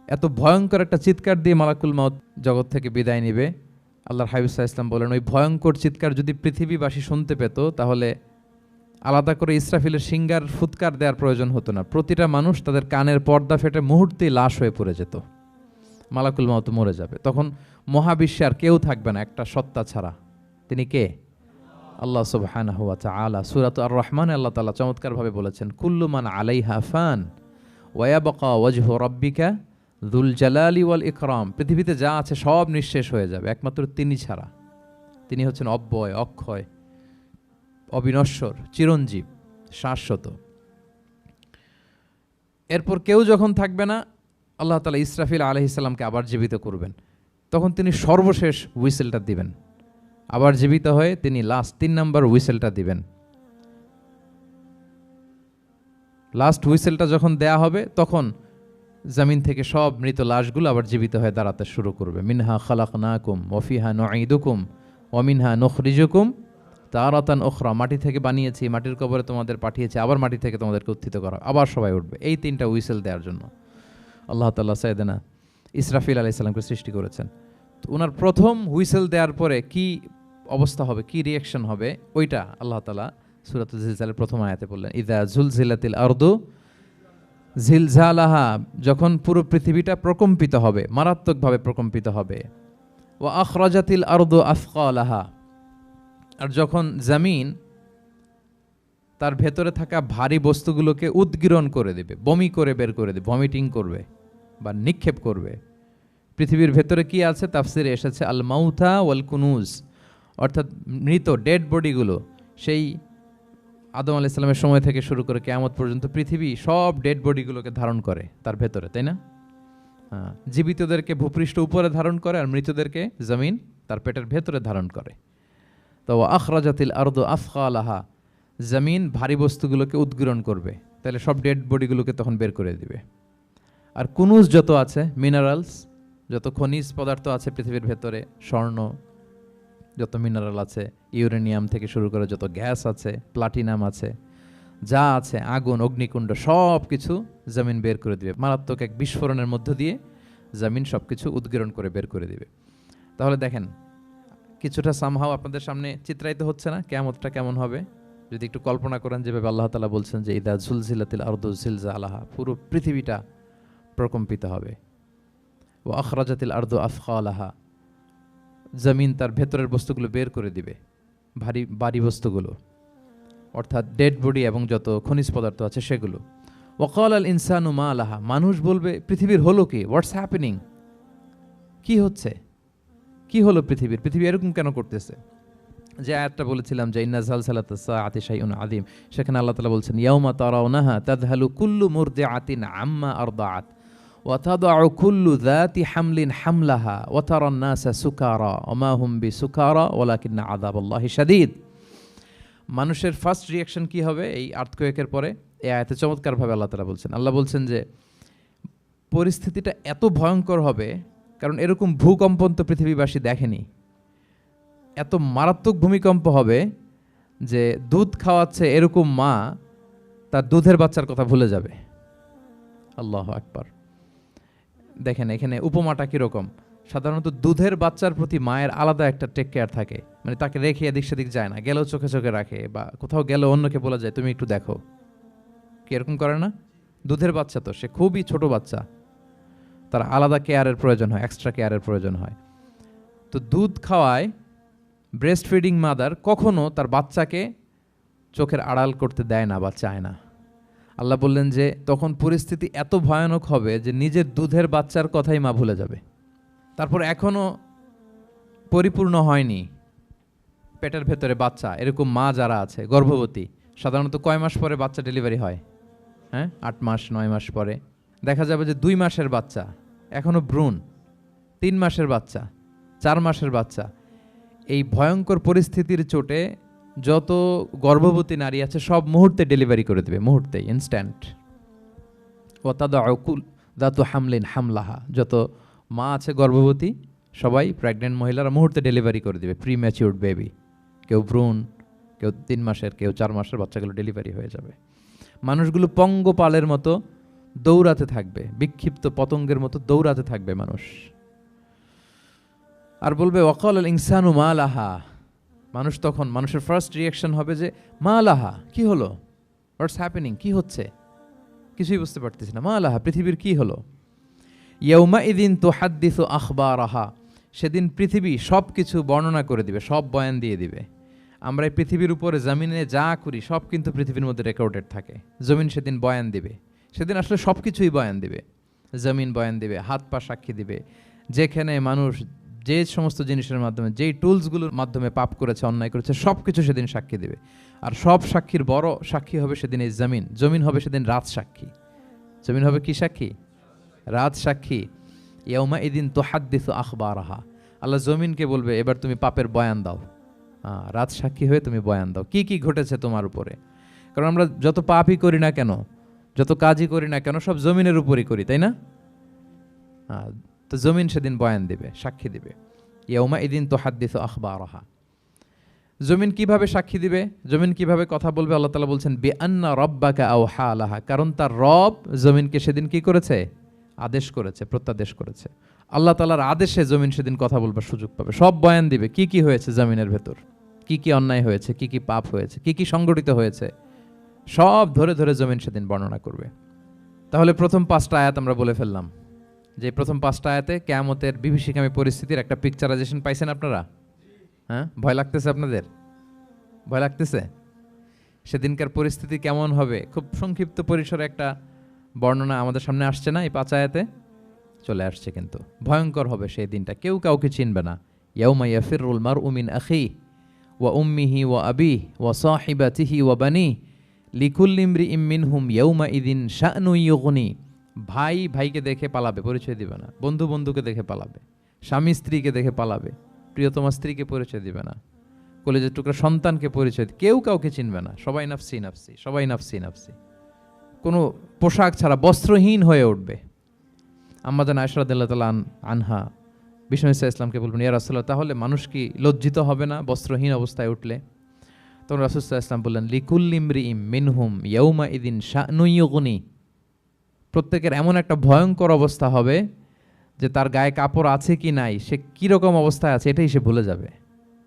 এত ভয়ঙ্কর একটা চিৎকার দিয়ে মালাকুল মাউত জগৎ থেকে বিদায় নেবে। আল্লাহর হাবিব সাল্লাল্লাহু আলাইহি ওয়াসাল্লাম বলেন, ওই ভয়ঙ্কর চিৎকার যদি পৃথিবীবাসী শুনতে পেত তাহলে আলাদা করে ইসরাফিলের সিঙ্গার ফুৎকার দেওয়ার প্রয়োজন হতো না, প্রতিটা মানুষ তাদের কানের পর্দা ফেটে মুহূর্তেই লাশ হয়ে পড়ে যেত। মালাকুল মাউত মরে যাবে, তখন মহাবিশ্বে আর কেউ থাকবে না একটা সত্তা ছাড়া। তিনি কে? আল্লাহ সুবহানাহু ওয়া তাআলা। সূরাত আর-রহমানে আল্লাহ তাআলা চমৎকারভাবে বলেছেন, কুল্লু মান আলাইহা ফান ওয়া ইয়াবকা ওয়াজহু রাব্বিকা যুল জালালি ওয়াল ইকরাম। পৃথিবীতে যা আছে সব নিঃশেষ হয়ে যাবে একমাত্র তিনি ছাড়া। তিনি হচ্ছেন অব্যয়, অক্ষয়, অবিনশ্বর, চিরঞ্জীব, শাশ্বত। এরপর কেউ যখন থাকবে না, আল্লাহ তাআলা ইসরাফিল আলাইহিস সালামকে আবার জীবিত করবেন, তখন তিনি সর্বশেষ হুইসেলটা দিবেন, আবার জীবিত হয়ে তিনি লাস্ট 3 নম্বর হুইসেলটা দিবেন। লাস্ট হুইসেলটা যখন দেয়া হবে তখন জমিন থেকে সব মৃত লাশগুলো আবার জীবিত হয়ে দাঁড়াতে শুরু করবে। মিনহা খালাকনাকুম ওয়া ফিহা নুঈদুকুম ওয়া মিনহা নুখরিজুকুম তারাতান উখরা, মাটি থেকে বানিয়েছি, মাটির কবরে তোমাদের পাঠিয়েছি, আবার মাটি থেকে তোমাদেরকে উত্থিত করা, আবার সবাই উঠবে। এই 3টা হুইসেল দেওয়ার জন্য আল্লাহ তাআলা সাইয়েদনা ইসরাফিল আলাইহিস সালামকে সৃষ্টি করেছেন। তো ওনার প্রথম হুইসেল দেওয়ার পরে কি অবস্থা হবে, কি রিয়াকশন হবে, ওইটা আল্লাহ তাআলা সূরাতুল জিলজালের প্রথম আয়াতে বললেন, ইযা জুলজিলাতিল আরদু জিলজালাহা, যখন পুরো পৃথিবীটা প্রকম্পিত হবে, মারাত্মকভাবে প্রকম্পিত হবে। ওয়া আখরাজাতিল আরদু আথকালাহা, আর যখন জমিন তার ভেতরে থাকা ভারী বস্তুগুলোকে উদ্গীরণ করে দেবে, বমি করে বের করে দেবে, ভমিটিং করবে বা নিক্ষেপ করবে। পৃথিবীর ভেতরে কি আছে? তাফসিরে এসেছে আল মাউথা ওয়াল কুনুজ, অর্থাৎ মৃত ডেড বডিগুলো, সেই আদম আলাইহিস সালামের সময় থেকে শুরু করে কিয়ামত পর্যন্ত পৃথিবী সব ডেড বডিগুলোকে ধারণ করে তার ভেতরে, তাই না? জীবিতদেরকে ভূপৃষ্ঠ উপরে ধারণ করে, আর মৃতদেরকে জমিন তার পেটের ভেতরে ধারণ করে। তো আখরাজাতিল আরদু আথকালাহা, জমিন ভারী বস্তুগুলোকে উদ্গীরণ করবে, তাহলে সব ডেড বডিগুলোকে তখন বের করে দিবে। আর কুনুজ যত আছে, মিনারেলস, যত খনিজ পদার্থ আছে পৃথিবীর ভেতরে, স্বর্ণ, যত মিনারেল আছে, ইউরেনিয়াম থেকে শুরু করে যত গ্যাস আছে, প্লাটিনাম আছে, যা আছে, আগুন, অগ্নিকুণ্ড, সব কিছু জমিন বের করে দিবে। মারাত্মক এক বিস্ফোরণের মধ্য দিয়ে জমিন সব কিছু উদ্গীরণ করে বের করে দিবে। তাহলে দেখেন, কিছুটা সামহাও আপনাদের সামনে চিত্রায়িত হচ্ছে না কিয়ামতটা কেমন হবে? যদি একটু কল্পনা করেন, যেভাবে আল্লাহ তাআলা বলছেন যে ইদা জুলজিলাতিল আরদু জিলজালাহা, পুরো পৃথিবীটা প্রকম্পিত হবে। ওয়া আখরাজাতিল আরদু আথকালাহা, জমিন তার ভেতরের বস্তুগুলো বের করে দিবে, ভারী বস্তুগুলো, অর্থাৎ ডেড বডি এবং যত খনিজ পদার্থ আছে সেগুলো। ওয়াকাল আল ইনসানু মা লাহা, মানুষ বলবে পৃথিবীর হলো কি? হোয়াটস হ্যাপেনিং, কি হচ্ছে, কি হলো পৃথিবী এরকম কেন করতেছে? যে আয়াতটা বলেছিলাম যে ইন্না জালজালাতাস সাআতি শাইউন আযীম, সেখানে আল্লাহ তাআলা বলছেন ইয়াউমা তারাউনাহা তাযহালু কুল্লু মুরদিআতিন আম্মা আরদাআত ওয়া তাদউ কুল্লু যাতি হামলিন হামলাহা ওয়া তারান নাসা সুকারা ওয়া মা হুম বিসুকারা ওয়ালাকিন্না আযাবাল্লাহি শাদীদ। মানুষের ফার্স্ট রিঅ্যাকশন কি হবে এই আর্থকোয়েকের পরে? এই আয়াতে চমৎকারভাবে আল্লাহ তাআলা বলছেন। আল্লাহ বলছেন যে পরিস্থিতিটা এত ভয়ঙ্কর হবে, কারণ এরকম ভূকম্পন তো পৃথিবীবাসী দেখেনি। এত মারাত্মক ভূমিকম্প হবে যে দুধ খাওয়াচ্ছে এরকম মা তার দুধের বাচ্চার কথা ভুলে যাবে। আল্লাহু আকবার। দেখেন এখানে উপমাটা কীরকম। সাধারণত দুধের বাচ্চার প্রতি মায়ের আলাদা একটা টেক কেয়ার থাকে, মানে তাকে রেখে এদিক সেদিক যায় না, গেলেও চোখে চোখে রাখে, বা কোথাও গেলেও অন্যকে বলা যায় তুমি একটু দেখো, কি এরকম করে না? দুধের বাচ্চা তো সে খুবই ছোট বাচ্চা, তার আলাদা কেয়ারের প্রয়োজন হয়, এক্সট্রা কেয়ারের প্রয়োজন হয়। তো দুধ খাওয়ায় ব্রেস্ট ফিডিং মাদার কখনো তার বাচ্চাকে চোখের আড়াল করতে দেয় না বা চায় না। আল্লাহ বললেন যে তখন পরিস্থিতি এত ভয়ানক হবে যে নিজের দুধের বাচ্চার কথাই মা ভুলে যাবে। তারপর এখনও পরিপূর্ণ হয়নি পেটের ভেতরে বাচ্চা, এরকম মা যারা আছে গর্ভবতী, সাধারণত কয় মাস পরে বাচ্চা ডেলিভারি হয়? 8 মাস 9 মাস পরে। দেখা যাবে যে 2 মাসের বাচ্চা, এখনও ভ্রূণ, 3 মাসের বাচ্চা, 4 মাসের বাচ্চা। এই ভয়ঙ্কর পরিস্থিতির চোটে যত গর্ভবতী নারী আছে সব মুহূর্তে ডেলিভারি করে দেবে, মুহূর্তেই, ইনস্ট্যান্ট। দাতু হামলিন হামলাহা, যত মা আছে গর্ভবতী সবাই, প্রেগনেন্ট মহিলারা মুহূর্তে ডেলিভারি করে দেবে, প্রি ম্যাচিউরড বেবি, কেউ ভ্রূণ, কেউ 3 মাসের, কেউ 4 মাসের বাচ্চাগুলো ডেলিভারি হয়ে যাবে। মানুষগুলো পঙ্গপালের মতো দৌড়াতে থাকবে, বিক্ষিপ্ত পতঙ্গের মতো দৌড়াতে থাকবে মানুষ। আর বলবে ওয়াকাল আল ইনসানু মা লাহা, মানুষ তখন, মানুষের ফার্স্ট রিঅ্যাকশন হবে যে মা লাহা, কি হলো, হোয়াটস হ্যাপেনিং, কি হচ্ছে, কিছুই বুঝতে পারতেছি না, মা লাহা, পৃথিবীর কি হলো। ইয়াউমা ইদিন তুহাদ্দিসু আখবারাহা, সেদিন পৃথিবী সব কিছু বর্ণনা করে দিবে, সব বয়ান দিয়ে দিবে। আমরা এই পৃথিবীর উপরে জমিনে যা করি সব কিন্তু পৃথিবীর মধ্যে রেকর্ডেড থাকে। জমিন সেদিন বয়ান দিবে, সেদিন আসলে সব কিছুই বয়ান দিবে। জমিন বয়ান দিবে, হাত পা সাক্ষী দিবে, যেখানে মানুষ যে সমস্ত জিনিসের মাধ্যমে, যেই টুলসগুলোর মাধ্যমে পাপ করেছে, অন্যায় করেছে, সব কিছু সেদিন সাক্ষী দেবে। আর সব সাক্ষীর বড় সাক্ষী হবে সেদিন এই জমিন। জমিন হবে সেদিন রাত সাক্ষী। জমিন হবে কি সাক্ষী? রাত সাক্ষী। ইয়াউমা ইদিন তুহাদ্দিসু আখবারাহা, আল্লাহ জমিনকে বলবে এবার তুমি পাপের বয়ান দাও, রাত সাক্ষী হয়ে তুমি বয়ান দাও, কি কি ঘটেছে তোমার উপরে। কারণ আমরা যত পাপই করি না কেন, যত কাজই করি না কেন, সব জমিনের উপরই করি, তাই না? তো জমিন সেদিন বয়ান দিবে, সাক্ষী দিবে। ইয়াউমা ইদিন তুহাদ্দিসু আখবারাহা। জমিন কিভাবে সাক্ষী দিবে, জমিন কিভাবে কথা বলবে? আল্লাহ তাআলা বলছেন বিআন্না রাব্বাকা আওহা লাহা, কারণ তার রব জমিনকে সেদিন কি করেছে? আদেশ করেছে, প্রত্যাদেশ করেছে। আল্লাহ তাআলার আদেশে জমিন সেদিন কথা বলবার সুযোগ পাবে, সব বয়ান দিবে, কি কি হয়েছে জমিনের ভেতর, কি কি অন্যায় হয়েছে, কি কি পাপ হয়েছে, কি কি সংগঠিত হয়েছে, সব ধরে ধরে জমিন সেদিন বর্ণনা করবে। তাহলে প্রথম 5টা আয়াত আমরা বলে ফেললাম, যে প্রথম 5টা আয়াতে কিয়ামতের বিভীষিকামী পরিস্থিতির একটা পিকচারাইজেশন পাইছেন আপনারা? হ্যাঁ, ভয় লাগতেছে আপনাদের? ভয় লাগতেছে? সেদিনকার পরিস্থিতি কেমন হবে খুব সংক্ষিপ্ত পরিসরে একটা বর্ণনা আমাদের সামনে আসছে না? এই 5 আয়াতে চলে আসছে। কিন্তু ভয়ঙ্কর হবে সেই দিনটা, কেউ কাউকে চিনবে না। ইয়াউমা ইয়াফিরুল মারউ মিন আখিহি ওয়া উম্মিহি ওয়া আবিহি ওয়া সাহিবাতিহি ওয়া বানিহি লিকুল্লি ইমরিইম মিনহুম ইয়াউমা ইযিন শা'নুন ইউগনি। ভাই ভাইকে দেখে পালাবে, পরিচয় দিবে না। বন্ধু বন্ধুকে দেখে পালাবে। স্বামী স্ত্রীকে দেখে পালাবে। প্রিয়তমা স্ত্রীকে পরিচয় দিবে না। কলেজের টুকরা সন্তানকে পরিচয়, কেউ কাউকে চিনবে না। সবাই নাফসি নাফসি, সবাই নাফসি নাফসি। কোনো পোশাক ছাড়া বস্ত্রহীন হয়ে উঠবে। আম্মা জান আয়েশা রাদিয়াল্লাহু তাআলা আনহা বিষ্ণু ইসলামকে বলবেন, ইয়া রাসূলুল্লাহ, তাহলে মানুষ কি লজ্জিত হবে না বস্ত্রহীন অবস্থায় উঠলে? তখন রাসূল সাল্লাল্লাহু আলাইহি ওয়াসাল্লাম বললেন, লিকুল্লি ইমরিইম মিনহুম ইয়াউমা ইযিন শা'নুন ইউগনি। প্রত্যেকের এমন একটা ভয়ঙ্কর অবস্থা হবে যে তার গায়ে কাপড় আছে কি নাই, সে কীরকম অবস্থায় আছে এটাই সে ভুলে যাবে।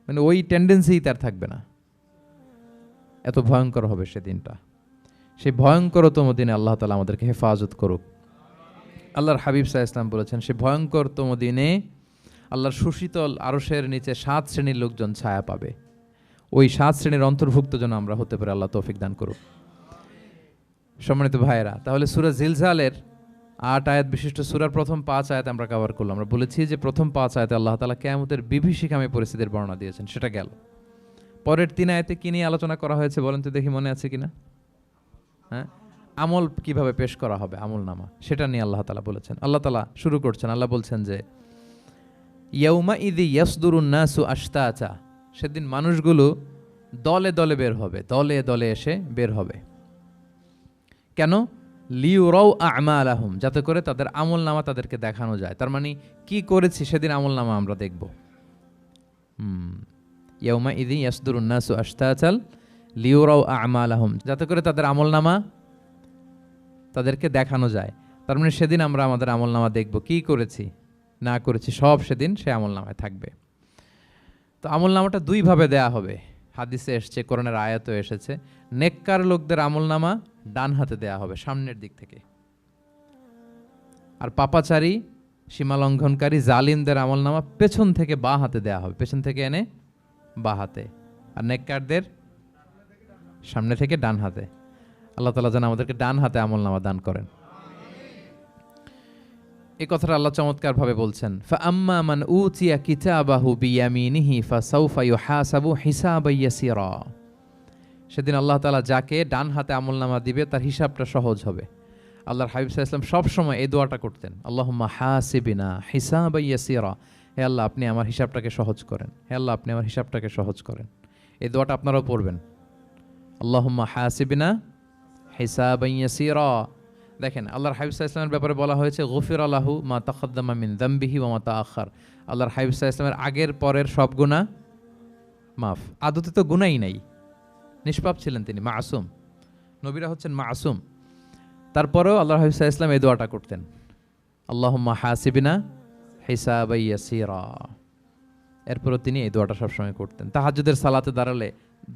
মানে ওই টেন্ডেন্সিই তার থাকবে না। এত ভয়ঙ্কর হবে সেদিনটা। সেই ভয়ঙ্করতম দিনে আল্লাহ তাআলা আমাদেরকে হেফাজত করুক। আল্লাহর হাবিব সাল্লাল্লাহু আলাইহি ওয়াসাল্লাম বলেছেন, সে ভয়ঙ্করতম দিনে আল্লাহর সুশীতল আরশের নিচে 7 শ্রেণীর লোকজন ছায়া পাবে। ওই 7 শ্রেণীর অন্তর্ভুক্ত যেন আমরা হতে পারি, আল্লাহ তৌফিক দান করুক। সম্মানিত ভাইয়েরা, তাহলে সূরা জিলজালের 8 আয়াত বিশিষ্ট সূরার প্রথম 5 আয়াত আমরা কভার করলাম। আমরা বলেছি যে প্রথম 5 আয়াতে আল্লাহ তাআলা কিয়ামতের বিভীষিকামী পরিস্থিতির বর্ণনা দিয়েছেন, সেটা গেল। পরের 3 আয়াতে কি নিয়ে আলোচনা করা হয়েছে বলেন তো দেখি, মনে আছে কিনা? হ্যাঁ, আমল কিভাবে পেশ করা হবে, আমল নামা, সেটা নিয়ে আল্লাহ তাআলা বলেছেন। আল্লাহ তাআলা শুরু করছেন, আল্লাহ বলছেন যে ইয়াউমা ইযি ইয়াসদুরুন নাসু আশতাতা। সেদিন মানুষগুলো দলে দলে বের হবে, দলে দলে এসে বের হবে। কেন? লিউরাউ আমালাহুম, যাতে করে তাদের আমল নামা তাদেরকে দেখানো যায়। তার মানে কি করেছি সেদিন আমল নামা আমরা দেখব। ইয়াউমা ইযি ইয়াসদুরুন নাসু আশতাতাল লিউরাউ আমালাহুম, যাতে করে তাদের আমল নামা তাদেরকে দেখানো যায়। তার মানে সেদিন আমরা আমাদের আমল নামা দেখব, কি করেছি না করেছি সব সেদিন সে আমল নামায় থাকবে। তো আমল নামাটা 2 ভাবে দেয়া হবে। হাদিসে এসেছে, কোরআনের আয়াতও এসেছে। নেককার লোকদের আমল নামা ডান হাতে দেয়া হবে, সামনের দিক থেকে। আর পাপাচারী, সীমা লঙ্ঘনকারী, জালিমদের আমল নামা পেছন থেকে বাঁ হাতে দেয়া হবে, পেছন থেকে এনে বাঁ হাতে। আর নেককারদের সামনে থেকে ডান হাতে। আল্লাহ তাআলা যেন আমাদেরকে ডান হাতে আমল নামা দান করেন। এই কথাটা আল্লাহ চমৎকার ভাবে বলছেন, ফাআম্মা মান উতিয়া কিতাবাহু বিয়ামিনিহি ফাসাউফা ইউহাসাবু হিসাবান ইয়াসিরা। সেদিন আল্লাহ তাআলা যাকে ডান হাতে আমলনামা দিবে তার হিসাবটা সহজ হবে। আল্লাহর হাবিব সাল্লাল্লাহু আলাইহি ওয়াসাল্লাম সব সময় এই দোয়াটা করতেন, আল্লাহুম্মা হাসিবিনা হিসাবান ইয়াসিরা। হে আল্লাহ, আপনি আমার হিসাবটাকে সহজ করেন। হে আল্লাহ, আপনি আমার হিসাবটাকে সহজ করেন। এই দোয়াটা আপনারাও পড়বেন, আল্লাহুম্মা হাসিবিনা হিসাবান ইয়াসিরা। দেখেন, আল্লাহর হাবিব সাল্লাল্লাহু আলাইহি ওয়াসাল্লামের ব্যাপারে বলা হয়েছে গুফিরা লাহু মা তাকাদ্দামা মিন যামবিহি ওয়া মা তাআখার। আল্লাহর হাবিব সাল্লাল্লাহু আলাইহি ওয়াসাল্লামের আগের পরের সব গুনাহ মাফ। আদতে তো গুনাহই নাই, নিষ্পাপ ছিলেন তিনি, মাসুম। নবীরা হচ্ছেন মাসুম। তারপরেও আল্লাহর হাবিব সাল্লাল্লাহু আলাইহি ওয়াসাল্লাম এই দোয়াটা করতেন, আল্লাহুম্মা হাসিবিনা হিসাবান ইয়াসিরা। এরপরও তিনি এই দোয়াটা সবসময় করতেন। তাহাজ্জুদের সালাতে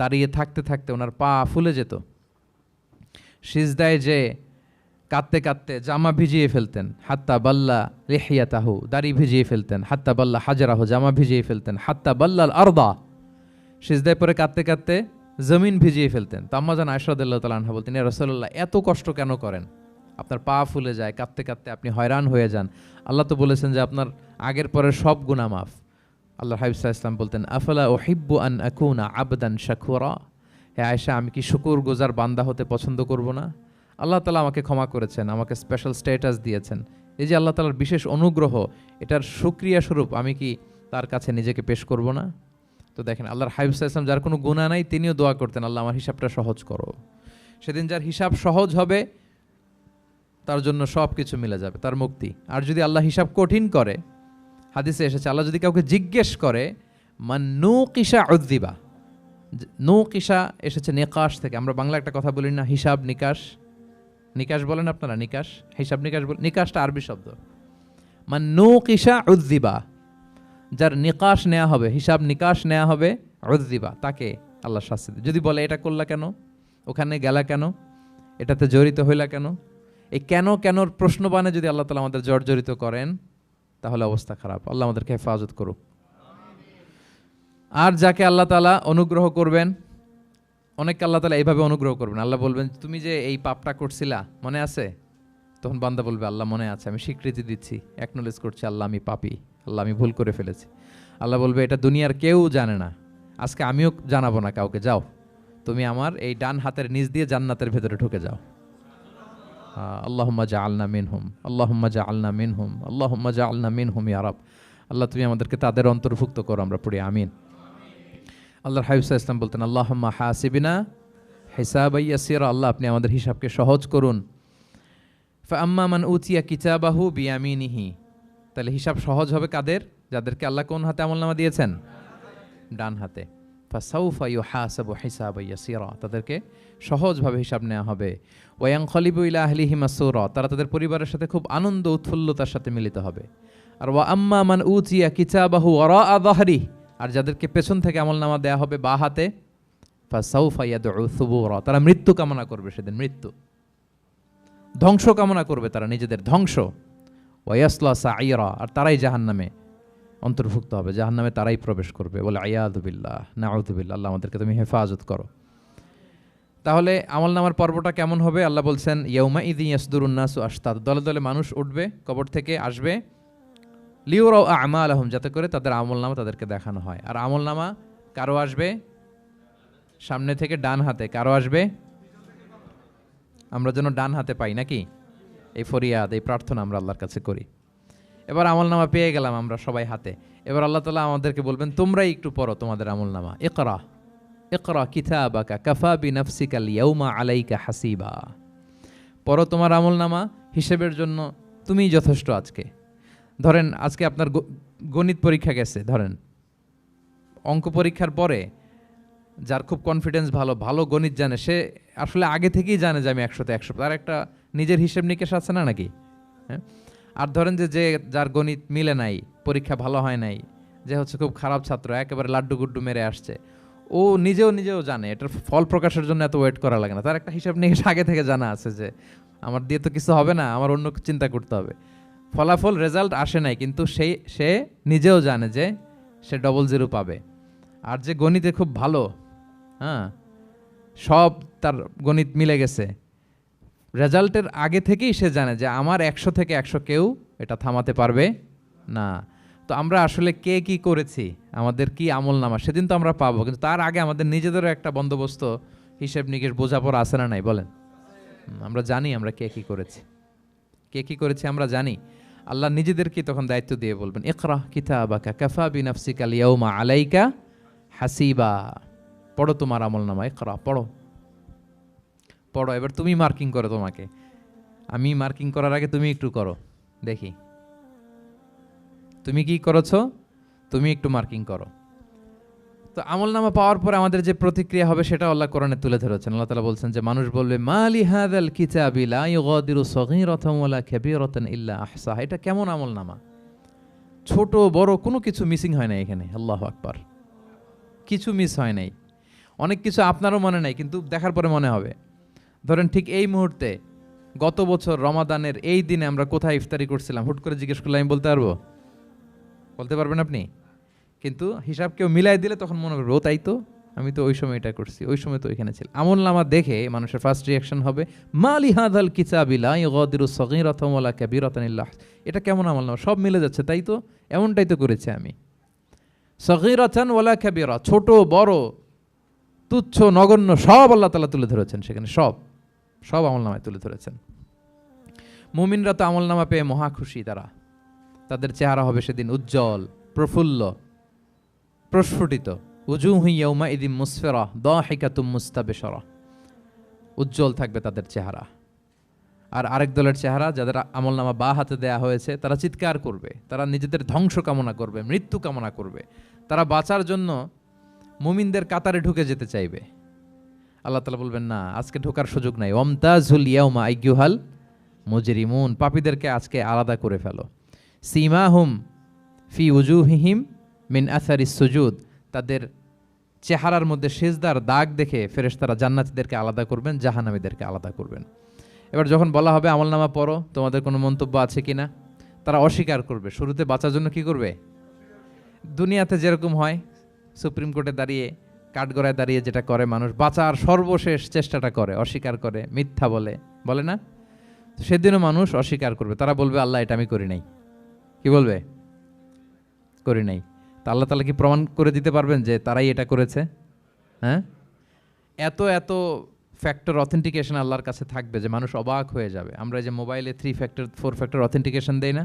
দাঁড়িয়ে থাকতে থাকতে ওনার পা ফুলে যেত। সিজদায় যে কাঁদতে কাঁদতে জামা ভিজিয়ে ফেলতেন, হাত্তা বাল্লা লিহিয়াতাহু, দাড়ি ভিজিয়ে ফেলতেন, হাত্তা বাল্লা হাজারাহু, জামা ভিজিয়ে ফেলতেন, হাত্তা বাল্লাল আরদা, সিজদায় পরে কাঁদতে কাঁদতে জমিন ভিজিয়ে ফেলতেন। তো আম্মা জান আয়েশা রাদিয়াল্লাহু তাআলা আনহা বলতেন, ইয়া রাসূলুল্লাহ, এত কষ্ট কেন করেন? আপনার পা ফুলে যায়, কাঁদতে কাঁদতে আপনি হয়রান হয়ে যান। আল্লাহ তো বলেছেন যে আপনার আগের পরের সব গুনাহ মাফ। আল্লাহর হাবিব সাল্লাল্লাহু আলাইহি ওয়াসাল্লাম বলতেন, আফালা উহিব্বু আন আকুনা আবদান শাকুরা। হে আয়েশা, আমি কি শুকরগুজার বান্দা হতে পছন্দ করব না? আল্লাহ তাআলা আমাকে ক্ষমা করেছেন, আমাকে স্পেশাল স্ট্যাটাস দিয়েছেন। এই যে আল্লাহ তাআলার বিশেষ অনুগ্রহ, এটার শুকরিয়া স্বরূপ আমি কি তার কাছে নিজেকে পেশ করব না? তো দেখেন, আল্লাহর হাবিব সাল্লাল্লাহু আলাইহি ওয়াসাল্লাম, যার কোনো গুনাহ নাই, তিনিও দোয়া করতেন, আল্লাহ আমার হিসাবটা সহজ করো। সেদিন যার হিসাব সহজ হবে তার জন্য সব কিছু মিলে যাবে, তার মুক্তি। আর যদি আল্লাহ হিসাব কঠিন করে, হাদিসে এসেছে, আল্লাহ যদি কাউকে জিজ্ঞেস করে, মান নুকিশা উযযিবা। নুকিশা এসেছে নিকাশ থেকে। আমরা বাংলা একটা কথা বলি না, হিসাব নিকাশ। নিকাশ বলেন আপনারা? নিকাশ, হিসাব নিকাশ বলেন। নিকাশটা আরবি শব্দ। মান নুকিশা উযযিবা, যার নিকাশ নেওয়া হবে, হিসাব নিকাশ নেওয়া হবে, উযযিবা, তাকে আল্লাহ শাস্তি দেবে। যদি বলে এটা করলা কেন, ওখানে গেলা কেন, এটাতে জড়িত হইলা কেন, এই কেন কেনর প্রশ্নবাণে যদি আল্লাহ তাআলা আমাদের জর্জরিত করেন তাহলে অবস্থা খারাপ। আল্লাহ আমাদেরকে হেফাজত করুক। আর যাকে আল্লাহ তাআলা অনুগ্রহ করবেন, অনেককে আল্লাহ তাআলা এইভাবে অনুগ্রহ করবেন, আল্লাহ বলবেন তুমি যে এই পাপটা করছিলা মনে আছে? তখন বান্দা বলবে আল্লাহ মনে আছে, আমি স্বীকৃতি দিচ্ছি, অ্যাকনোলেজ করছি, আল্লাহ আমি পাপী, আল্লাহ আমি ভুল করে ফেলেছি। আল্লাহ বলবে এটা দুনিয়ার কেউ জানে না, আজকে আমিও জানাবো না কাউকে, যাও তুমি আমার এই ডান হাতের নিচ দিয়ে জান্নাতের ভেতরে ঢুকে যাও। আল্লাহুম্মা জাআলনা মিনহুম, আল্লাহুম্মা জাআলনা মিনহুম, আল্লাহুম্মা জাআলনা মিনহুম ইয়া রাব। আল্লাহ তুমি আমাদেরকে তাদের অন্তর্ভুক্ত করো, আমরা পড়ি আমিন। আল্লাহর হাবিব সাল্লাল্লাহু আলাইহি ওয়াসাল্লাম বলতেন আল্লাহুম্মা হাসিবিনা হিসাবান ইয়াসিরা, আল্লাহ আপনি আমাদের হিসাবকে সহজ করুন। ফাআম্মা মান উতিয়া কিতাবাহু বিয়ামিনিহি, তাহলে হিসাব সহজ হবে কাদের? যাদেরকে আল্লাহ কোন হাতে আমলনামা দিয়েছেন? ডান হাতে। ফাসাউফা ইউহাসাবু হিসাবান ইয়াসিরা, তাদেরকে সহজভাবে হিসাব নেওয়া হবে। ওয়ায়ানকালিবু ইলা আহলিহি মাসরুরা, তারা তাদের পরিবারের সাথে খুব আনন্দ উৎফুল্লতার সাথে মিলিত হবে। আর ওয়া আম্মা মান উতিয়া কিতাবাহু ওয়ারাআ যাহরি, আর যাদেরকে পেছন থেকে আমলনামা দেয়া হবে বা হাতে, ফাসাউফা ইয়াদউ সুবুরা, তারা মৃত্যু কামনা করবে, সেদিন মৃত্যু, ধ্বংস কামনা করবে, তারা নিজেদের ধ্বংস। ওয়ায়াসলা সাঈরা, আর তারাই জাহান্নামে অন্তর্ভুক্ত হবে, জাহান্নামে তারাই প্রবেশ করবে। বলে আয়াযু বিল্লাহ, নাউযু বিল্লাহ, আল্লাহ আমাদেরকে তুমি হেফাজত করো। তাহলে আমলনামার পর্বটা কেমন হবে? আল্লাহ বলছেন ইয়াউমা ইযি ইয়াসদুরুন নাসু আশতাত, দলে দলে মানুষ উঠবে, কবর থেকে আসবে, লিউরাউ আমালাহুম, যাতে করে তাদের আমলনামা তাদেরকে দেখানো হয়। আর আমলনামা কারো আসবে সামনে থেকে ডান হাতে, কারো আসবে, আমরা যেন ডান হাতে পাই নাকি? এই ফরিয়াদ, এই প্রার্থনা আমরা আল্লাহর কাছে করি। এবার আমলনামা পেয়ে গেলাম আমরা সবাই হাতে, এবার আল্লাহ তাআলা আমাদেরকে বলবেন তোমরাই একটু পড়ো তোমাদের আমলনামা। ইকরা ইকরা কিতাবাকা কাফা বিনাফসিকা আল-ইয়াউমা আলাইকা হাসিবা, পড়ো তোমার আমলনামা, হিসেবের জন্য তুমিই যথেষ্ট আজকে। ধরেন আজকে আপনার গণিত পরীক্ষা গেছে, ধরেন অঙ্ক পরীক্ষার পরে যার খুব কনফিডেন্স ভালো, ভালো গণিত জানে, সে আসলে আগে থেকেই জানে যে আমি 100তে 100, তার একটা নিজের হিসেব নিকেশ আছে না নাকি? হ্যাঁ। আর ধরেন যে যার গণিত মিলে নাই, পরীক্ষা ভালো হয় নাই, যে হচ্ছে খুব খারাপ ছাত্র, একেবারে লাড্ডু গুড্ডু মেরে আসছে, ও নিজেও জানে এটার ফল প্রকাশের জন্য এত ওয়েট করা লাগে না, তার একটা হিসাব নিকেশ আগে থেকে জানা আছে যে আমার দিয়ে তো কিছু হবে না, আমার অন্য চিন্তা করতে হবে। ফলাফল রেজাল্ট আসে নাই, কিন্তু সে নিজেও জানে যে সে 00 পাবে। আর যে গণিতে খুব ভালো, হ্যাঁ, সব তার গণিত মিলে গেছে, রেজাল্টের আগে থেকেই সে জানে যে আমার 100 থেকে 100 কেউ এটা থামাতে পারবে না। তো আমরা আসলে কে কি করেছি, আমাদের কি আমলনামা, সেদিন তো আমরা পাবো, কিন্তু তার আগে আমাদের নিজেদেরও একটা বন্দোবস্ত, হিসেব নিকেশ, বোঝাপড়া আছে না নাই বলেন? আমরা জানি আমরা কে কি করেছি আমরা জানি। আল্লাহ নিজেদেরকে তখন দায়িত্ব দিয়ে বলবেন ইকরা কিতাবাকা কাফা বিনাফসিকা আল-ইয়াউমা আলাইকা হাসিবা, পড়ো তোমার আমলনামা, ইকরা, পড়ো। এবার তুমি মার্কিং করো, তোমাকে আমি মার্কিং করার আগে তুমি একটু করো, দেখি তুমি কি করেছো, তুমি একটু মার্কিং করো। তো আমলনামা পাওয়ার পরে আমাদের যে প্রতিক্রিয়া হবে সেটা আল্লাহ কোরআনে তুলে ধরেছেন। আল্লাহ তাআলা বলছেন যে মানুষ বলবে মালি হাযাল কিতাবি লা ইউগাদিরু সগীরাতান ওয়ালা কাবীরাতান ইল্লা আহসাহা, এটা কেমন আমলনামা, ছোট বড় কোনো কিছু মিসিং হয় না এখানে। আল্লাহু আকবার, কিছু মিস হয় নাই। অনেক কিছু আপনারও মনে নাই, কিন্তু দেখার পরে মনে হবে। ধরেন ঠিক এই মুহূর্তে গত বছর রমাদানের এই দিনে আমরা কোথায় ইফতারি করছিলাম, হুট করে জিজ্ঞেস করলে আমি বলতে পারবেন আপনি? কিন্তু হিসাব কেউ মিলাই দিলে তখন মনে করবে ও তাই তো, আমি তো ওই সময় এটা করছি, ওই সময় তো ওইখানে ছিল। আমলনামা দেখে মানুষের ফার্স্ট রিয়াকশন হবে মালি হাযাল কিতাবি লা ইউগাদিরু সগীরাতান ওয়ালা কাবীরাতান ইল্লা, এটা কেমন আমলনামা, সব মিলে যাচ্ছে, তাই তো, এমনটাই তো করেছি আমি। সগীরাতান ওয়ালা কাবীরা, ছোট বড় তুচ্ছ নগণ্য সব আল্লাহ তাআলা তুলে ধরেছেন সেখানে, সব আমলনামায় তুলে ধরেছেন। মুমিনরা তো আমলনামা পেয়ে মহা খুশি, তাদের চেহারা হবে সেদিন উজ্জ্বল, প্রফুল্ল, প্রস্ফুটিত। উজুহু ইয়াউমা ইযিম মুসফিরা দাহিকাতুম মুস্তাবশিরা, উজ্জ্বল থাকবে তাদের চেহারা। আর আরেক দলের চেহারা, যাদের আমলনামা বা হাতে দেয়া হয়েছে, তারা চিৎকার করবে, তারা নিজেদের ধ্বংস কামনা করবে, মৃত্যু কামনা করবে, তারা বাঁচার জন্য মুমিনদের কাতারে ঢুকে যেতে চাইবে। আল্লাহ তাআলা বলবেন না, আজকে ঢোকার সুযোগ নাই। ওয়ামতাজুল ইয়াউমা আইয়ুহাল মুজরিমুন, পাপীদেরকে আজকে আলাদা করে ফেলো। সীমাহুম ফি উজুহিহিম মিন আসারিস সুজুদ, তাদের চেহারার মধ্যে সিজদার দাগ দেখে ফেরেশতারা জান্নাতীদেরকে আলাদা করবেন, জাহান্নামীদেরকে আলাদা করবেন। এবার যখন বলা হবে আমলনামা পড়ো, তোমাদের কোনো মন্তব্য আছে কিনা, তারা অস্বীকার করবে। শুরুতে বাঁচার জন্য কি করবে? দুনিয়াতে যেরকম হয়, সুপ্রিম কোর্টে দাঁড়িয়ে, কাঠগড়ায় দাঁড়িয়ে যেটা করে মানুষ, বাঁচার সর্বশেষ চেষ্টাটা করে, অস্বীকার করে, মিথ্যা বলে, বলে না? সেদিনও মানুষ অস্বীকার করবে। তারা বলবে আল্লাহ এটা আমি করি নাই। কি বলবে? করি নাই। তা আল্লাহ তাআলা কি প্রমাণ করে দিতে পারবেন যে তারাই এটা করেছে? হ্যাঁ, এত এত ফ্যাক্টর অথেন্টিকেশন আল্লাহর কাছে থাকবে যে মানুষ অবাক হয়ে যাবে। আমরা যে মোবাইলে 3 ফ্যাক্টর 4 ফ্যাক্টর অথেন্টিকেশন দেই না,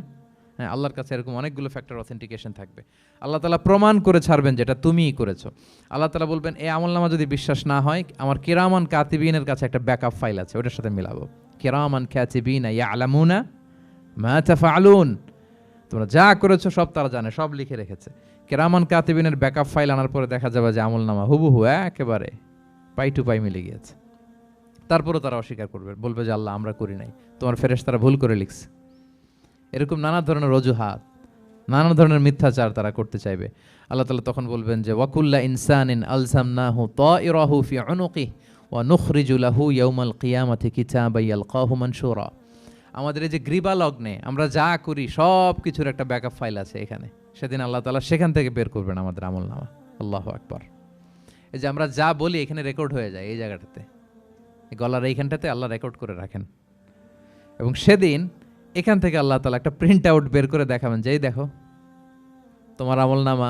হ্যাঁ, আল্লাহর কাছে এরকম অনেকগুলো ফ্যাক্টর অথেন্টিকেশন থাকবে। আল্লাহ তাআলা প্রমাণ করে ছাড়বেন যেটা তুমিই করেছো। আল্লাহ তাআলা বলবেন এই আমলনামা যদি বিশ্বাস না হয়, আমার কিরামান কাতিবিনের কাছে একটা ব্যাকআপ ফাইল আছে, ওটার সাথে মিলাবো। কিরামান কাতিবিনা ইয়ালামুনা মা তাফআলুন, তোমরা যা করেছো সব তারা জানে, সব লিখে রেখেছে। কিরামান কাতিবিনের ব্যাকআপ ফাইল আনার পরে দেখা যাবে যে আমলনামা হুবহু একেবারে পাই টু পাই মিলে গিয়েছে। তারপরও তারা অস্বীকার করবে, বলবে যে আল্লাহ আমরা করি নাই, তোমার ফেরেশতারা ভুল করে লিখছে। এরকম নানা ধরনের অজুহাত, নানা ধরনের মিথ্যাচার তারা করতে চাইবে। আল্লাহ তাআলা তখন বলবেন যে ওয়াকুল্লা ইনসানিন আলজামনাহু তাইরাহু ফি উনুকিহি ওয়া নুখরিজু লাহু ইয়াউমাল কিয়ামাতি কিতাবান ইয়ালকাহু মানশুরা। আমাদের এই যে গ্রীবা লগ্নে আমরা যা করি সব কিছুর একটা ব্যাকআপ ফাইল আছে এখানে। সেদিন আল্লাহ তাআলা সেখান থেকে বের করবেন আমাদের আমলনামা। আল্লাহু আকবার। এই যে আমরা যা বলি এখানে রেকর্ড হয়ে যায়, এই জায়গাটাতে, এই গলার এইখানটাতে আল্লাহ রেকর্ড করে রাখেন। এবং সেদিন এখান থেকে আল্লাহ তাআলা একটা প্রিন্ট আউট বের করে দেখাবেন যে এই দেখো তোমার আমলনামা,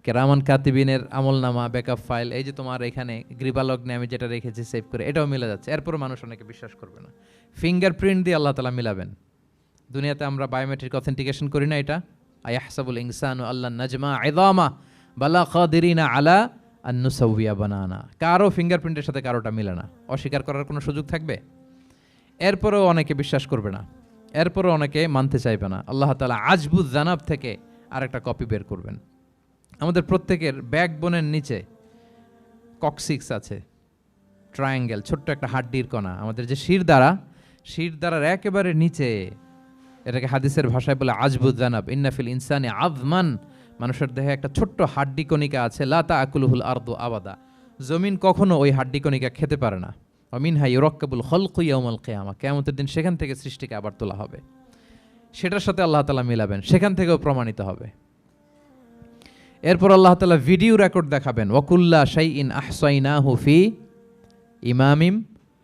কিরামান কাতিবিনের আমলনামা ব্যাকআপ ফাইল, এই যে তোমার এখানে গ্রীবালগ্নে আমি যেটা রেখেছি সেভ করে, এটাও মিলে যাচ্ছে। এরপরও মানুষ অনেকে বিশ্বাস করবে না। ফিঙ্গারপ্রিন্ট দিয়ে আল্লাহ তাআলা মিলাবেন। দুনিয়াতে আমরা বায়োমেট্রিক অথেন্টিকেশন করি না, এটা আয়াহসাবুল ইনসানু আল্লাহ নাজমা ইযামা বালা কাদিরিনা আলা আন নুসাউইয়া বানানা। কারো ফিঙ্গারপ্রিন্টের সাথে কারোটা মিলে না, অস্বীকার করার কোনো সুযোগ থাকবে? এরপরেও অনেকে বিশ্বাস করবে না, এরপরও অনেকে মানতে চাইবে না। আল্লাহ তাআলা আজবুজ জানাব থেকে আরেকটা কপি বের করবেন। আমাদের প্রত্যেকের ব্যাকবোনের নিচে কক্সিক্স আছে, ট্রায়াঙ্গেল, ছোট্ট একটা হাড্ডির কণা, আমাদের যে শিরদাঁড়ার একেবারে নিচে, এটাকে হাদিসের ভাষায় বলে আজবুজ জানাব। ইন্নাফিল ইনসানি আযমান, মানুষের দেহে একটা ছোট্ট হাড্ডি কণিকা আছে, লা তাআকুলুহুল আরদু আবাদা, জমিন কখনো ওই হাড্ডি কণিকা খেতে পারে না। ওয়া মিনহা ইউরাক্কাবুল খালকু ইয়াউমাল কিয়ামা, কিয়ামতের দিন সেখান থেকে সৃষ্টিকে আবার তোলা হবে। সেটার সাথে আল্লাহ তাআলা মিলাবেন, সেখান থেকেও প্রমাণিত হবে। এরপর আল্লাহ তাআলা ভিডিও রেকর্ড দেখাবেন। ওয়াকুল্লা শাইইন আহসাইনাহু ফি ইমামিম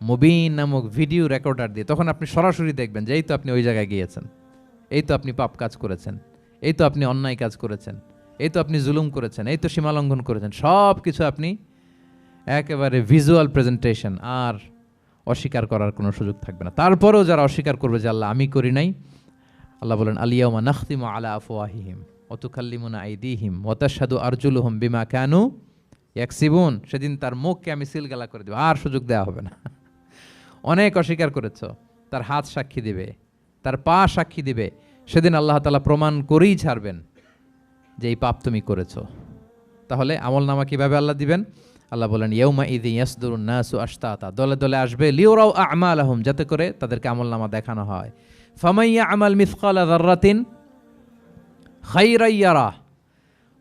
মুবিন নামক ভিডিও রেকর্ডার দিয়ে তখন আপনি সরাসরি দেখবেন যে এই তো আপনি ওই জায়গায় গিয়েছেন, এই তো আপনি পাপ কাজ করেছেন, এই তো আপনি অন্যায় কাজ করেছেন, এই তো আপনি জুলুম করেছেন, এই তো সীমালঙ্ঘন করেছেন, সব কিছু আপনি একেবারে ভিজুয়াল প্রেজেন্টেশন, আর অস্বীকার করার কোনো সুযোগ থাকবে না। তারপরেও যারা অস্বীকার করবে যে আল্লাহ আমি করি নাই, আল্লাহ বলেন আলিয়াউমা নাখতিমু আলা আফওয়াহিহিম ওয়া তুকাল্লিমুনা আইদিহিম ওয়া তাশহাদু আরজুলুহুম বিমা কানু ইয়াকসিবুন। সেদিন তার মুখকে আমি সিলগালা করে দেব, আর সুযোগ দেওয়া হবে না। অনেক অস্বীকার করেছ, তার হাত সাক্ষী দিবে, তার পা সাক্ষী দিবে। সেদিন আল্লাহ তাআলা প্রমাণ করেই ছাড়বেন যে এই পাপ তুমি করেছো। তাহলে আমলনামা কিভাবে আল্লাহ দিবেন? আল্লাহ বলেন ইয়াউমা ইযি ইয়াসদুরুন নাসু আশতাতা, দলে দলে আসবে, লিউরাউ আমালাহুম, যাতে করে তাদেরকে আমলনামা দেখানো হয়। ফামান ইয়ামাল মিসকালা যাররাতিন খাইরান ইয়ারা,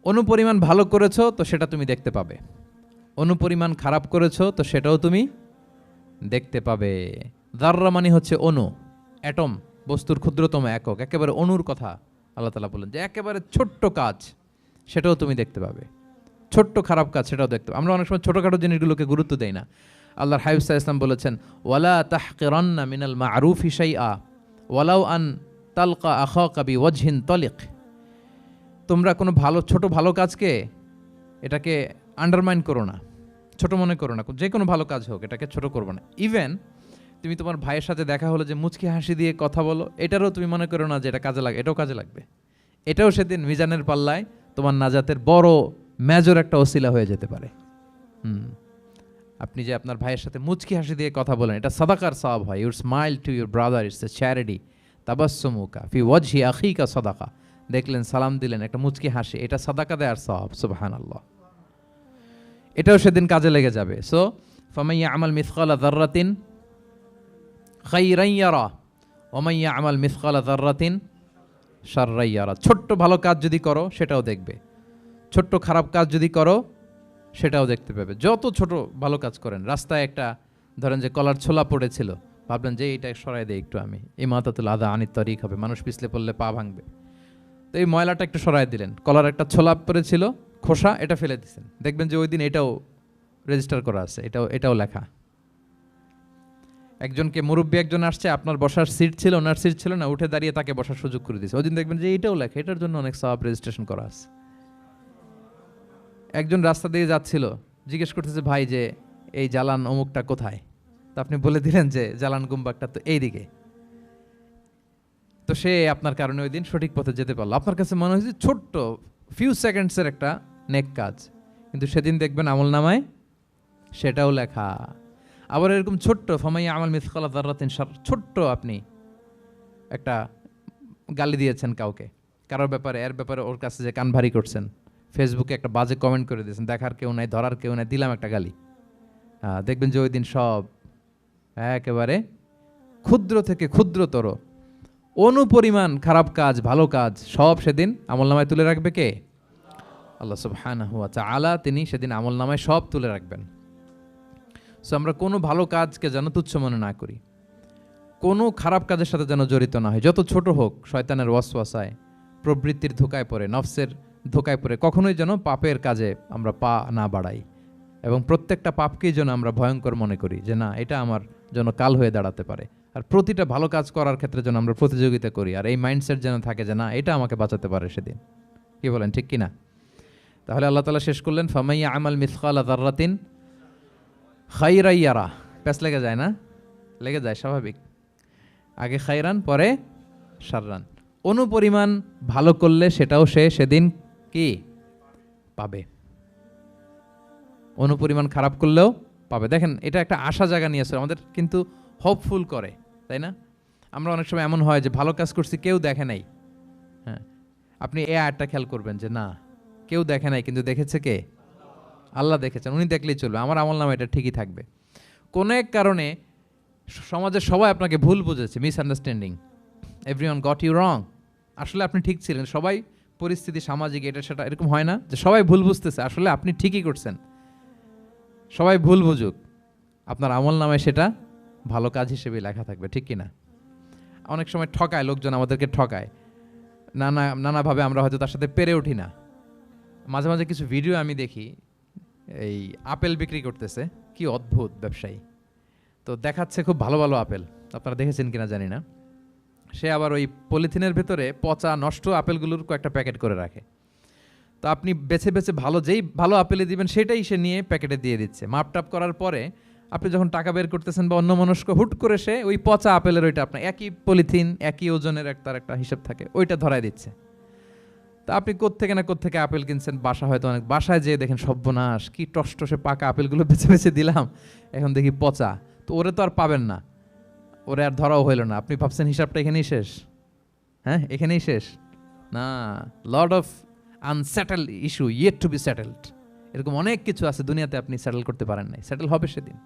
অনুপরিমাণ ভালো করেছো তো সেটা তুমি দেখতে পাবে, অনুপরিমাণ খারাপ করেছো তো সেটাও তুমি দেখতে পাবে। যাররা মানে হচ্ছে অণু, অ্যাটম, বস্তুর ক্ষুদ্রতম একক, একেবারে অণুর কথা আল্লাহ তাআলা বলেন যে একেবারে ছোট্ট কাজ সেটাও তুমি দেখতে পাবে, ছোট্ট খারাপ কাজ সেটাও দেখতে পাবে। আমরা অনেক সময় ছোটোখাটো জিনিসগুলোকে গুরুত্ব দেই না। আল্লাহর হাবিব সাল্লাল্লাহু আলাইহি ওয়াসাল্লাম বলেছেন ওয়ালা তাহকিরান্না মিনাল মা'রুফি শাইআ ওয়ালাউ আন তালকা আখাকা বিওয়াজহিন তালিক। তোমরা কোনো ছোট ভালো কাজকে এটাকে আন্ডারমাইন করো না, ছোট মনে করো না। যে কোনো ভালো কাজ হোক এটাকে ছোট করবো না। ইভেন তুমি তোমার ভাইয়ের সাথে দেখা হলো যে মুচকি হাসি দিয়ে কথা বলো, এটারও তুমি মনে করো না যে এটা কাজে লাগে, এটাও কাজে লাগবে। এটাও সেদিন মিজানের পাল্লায় তোমার নাজাতের বড় মেজর একটা ওসিলা হয়ে যেতে পারে। আপনি যে আপনার ভাইয়ের সাথে মুচকি হাসি দিয়ে কথা বলেন, এটা সাদাকার সওয়াব হয়। Your smile to your brother it's a charity, তাবাসসুমুকা ফি ওয়াজহি আখিকা সাদাকা। দেখলেন, সালাম দিলেন, একটা মুচকি হাসি, এটা সাদাকা দেওয়ার সওয়াব। সুবহানাল্লাহ, এটাও সেদিন কাজে লেগে যাবে। সো ফামান ইয়ামাল মিসকালা যাররাতিন খাইরান ইয়ারা ওয়া মান ইয়ামাল মিসকালা যাররাতিন শাররান ইয়ারা। ছোট্ট ভালো কাজ যদি করো সেটাও দেখবে, ছোট্ট খারাপ কাজ যদি করো সেটাও দেখতে পাবে। যত ছোট ভালো কাজ করেন, রাস্তায় একটা ধরেন যে কলার ছোলা পড়েছিল, ভাবলেন যে এইটা সরাই দেয় একটু, আমি ইমাতাতুল আদা আনিত তরিক হবে, মানুষ পিছলে পড়লে পা ভাঙবে। তো এই ময়লাটা একটু সরাই দিলেন, কলার একটা ছোলা পড়েছিল খোসা, এটা ফেলে দিচ্ছেন, দেখবেন যে ওই দিন এটাও রেজিস্টার করা আছে, এটাও লেখা। একজনকে মুরব্বী একজন আসছে, আপনার বসার সিট ছিল, ওনার সিট ছিল না, উঠে দাঁড়িয়ে তাকে বসার সুযোগ করে দিয়েছে, ওই দিন দেখবেন যে এটাও লেখা, এটার জন্য অনেক সওয়াব রেজিস্ট্রেশন করা আছে। একজন রাস্তা দিয়ে যাচ্ছিল, জিজ্ঞেস করতেছে ভাই যে এই জালান অমুকটা কোথায়, তো আপনি বলে দিলেন যে জালান গুম্বাকটা তো এইদিকে, তো সে আপনার কারণে ওই দিন সঠিক পথে যেতে পারলো। আপনার কাছে মনে হয়েছে ছোট্ট ফিউ সেকেন্ডসের একটা নেক কাজ, কিন্তু সেদিন দেখবেন আমল নামায় সেটাও লেখা। আবার এরকম ছোট্ট ফামাইয়া আমাল মিসকালা যাররাতিন শার, ছোট্ট আপনি একটা গালি দিয়েছেন কাউকে, কারোর ব্যাপারে, এর ব্যাপারে ওর কাছে যে কান ভারী করছেন, ফেসবুকে একটা বাজে কমেন্ট করে দিয়েছেন, দেখার কেউ নাই, ধরার কেউ নাই, দিলাম একটা গালি, দেখবেন যে ওই দিন সব একেবারে ক্ষুদ্র থেকে ক্ষুদ্রতর অনুপরিমাণ খারাপ কাজ, ভালো কাজ সব সেদিন আমলনামায় তুলে রাখবে কে? আল্লাহ সুবহানাহু ওয়া তাআলা, তিনি সেদিন আমলনামায় সব তুলে রাখবেন। সো আমরা কোনো ভালো কাজকে যেন তুচ্ছ মনে না করি, কোনো খারাপ কাজের সাথে যেন জড়িত না হয়, যত ছোট হোক। শয়তানের ওয়াসওয়াসায়, প্রবৃত্তির ধোকায় পড়ে, নফসের ধোকায় পড়ে কখনোই যেন পাপের কাজে আমরা পা না বাড়াই, এবং প্রত্যেকটা পাপকেই যেন আমরা ভয়ঙ্কর মনে করি যে না, এটা আমার জন্য কাল হয়ে দাঁড়াতে পারে। আর প্রতিটা ভালো কাজ করার ক্ষেত্রে যেন আমরা প্রতিযোগিতা করি, আর এই মাইন্ডসেট যেন থাকে যে না, এটা আমাকে বাঁচাতে পারে সেদিন। কি বলেন, ঠিক কিনা? তাহলে আল্লাহ তাআলা শেষ করলেন ফামাইয়া আমাল মিসকালা যাররাতিন খাইরান ইয়ারা। প্যাস লেগে যায় না? লেগে যায়, স্বাভাবিক। আগে খাইরান, পরে শাররান। অনুপরিমাণ ভালো করলে সেটাও সে সেদিন কি পাবে, অনুপরিমাণ খারাপ করলেও পাবে। দেখেন, এটা একটা আশা জায়গা নিয়ে আসলে আমাদের কিন্তু হোপফুল করে, তাই না? আমরা অনেক সময় এমন হয় যে ভালো কাজ করছি, কেউ দেখে নাই। হ্যাঁ, আপনি এই আয়াতটা খেয়াল করবেন যে না, কেউ দেখে নাই, কিন্তু দেখেছে কে? আল্লাহ দেখেছেন, উনি দেখলেই চলবে, আমার আমল নামা এটা ঠিকই থাকবে। কোনো এক কারণে সমাজের সবাই আপনাকে ভুল বুঝেছে, misunderstanding, everyone got you wrong, আসলে আপনি ঠিক ছিলেন। সবাই পরিস্থিতি, সামাজিক, এটা সেটা এরকম হয় না যে সবাই ভুল বুঝতেছে, আসলে আপনি ঠিকই করছেন। সবাই ভুল বুঝুক, আপনার আমল নামায় সেটা ভালো কাজ হিসেবে লেখা থাকবে, ঠিক কিনা? অনেক সময় ঠকায় লোকজন, আমাদেরকে ঠকায় নানাভাবে, আমরা হয়তো তার সাথে পেরে উঠি না। মাঝে মাঝে কিছু ভিডিও আমি দেখি, এই আপেল বিক্রি করতেছে, কি অদ্ভুত ব্যবসায়ী, তো দেখাচ্ছে খুব ভালো ভালো আপেল, আপনারা দেখেছেন কিনা জানি না। সে আবার ওই পলিথিনের ভেতরে পচা নষ্ট আপেলগুলোর কয়েকটা প্যাকেট করে রাখে, তো আপনি বেছে বেছে যেই ভালো আপেলে দিবেন সেটাই সে নিয়ে প্যাকেটে দিয়ে দিচ্ছে। মাপটাপ করার পরে আপনি যখন টাকা বের করতেছেন বা অন্যমনস্ক, হুট করে সে ওই পচা আপেলের ওইটা, আপনার একই পলিথিন, একই ওজনের তার একটা হিসাব থাকে, ওইটা ধরায় দিচ্ছে। তা আপনি কোত্থেকে না কোত্থেকে আপেল কিনছেন, হয়তো অনেক, বাসায় যেয়ে দেখেন সর্বনাশ, কি টসটসে পাকা আপেলগুলো বেছে বেছে দিলাম, এখন দেখি পচা। তো ওরে তো আর পাবেন না, ওরে আর ধরাও হইল না। আপনি ভাবছেন হিসাবটা এখানেই শেষ? হ্যাঁ, এখানেই শেষ না, lot of unsettled issue yet to be settled. এরকম অনেক কিছু আছে দুনিয়াতে আপনি সেটেল করতে পারেন নাই, সেটেল হবে সেদিন।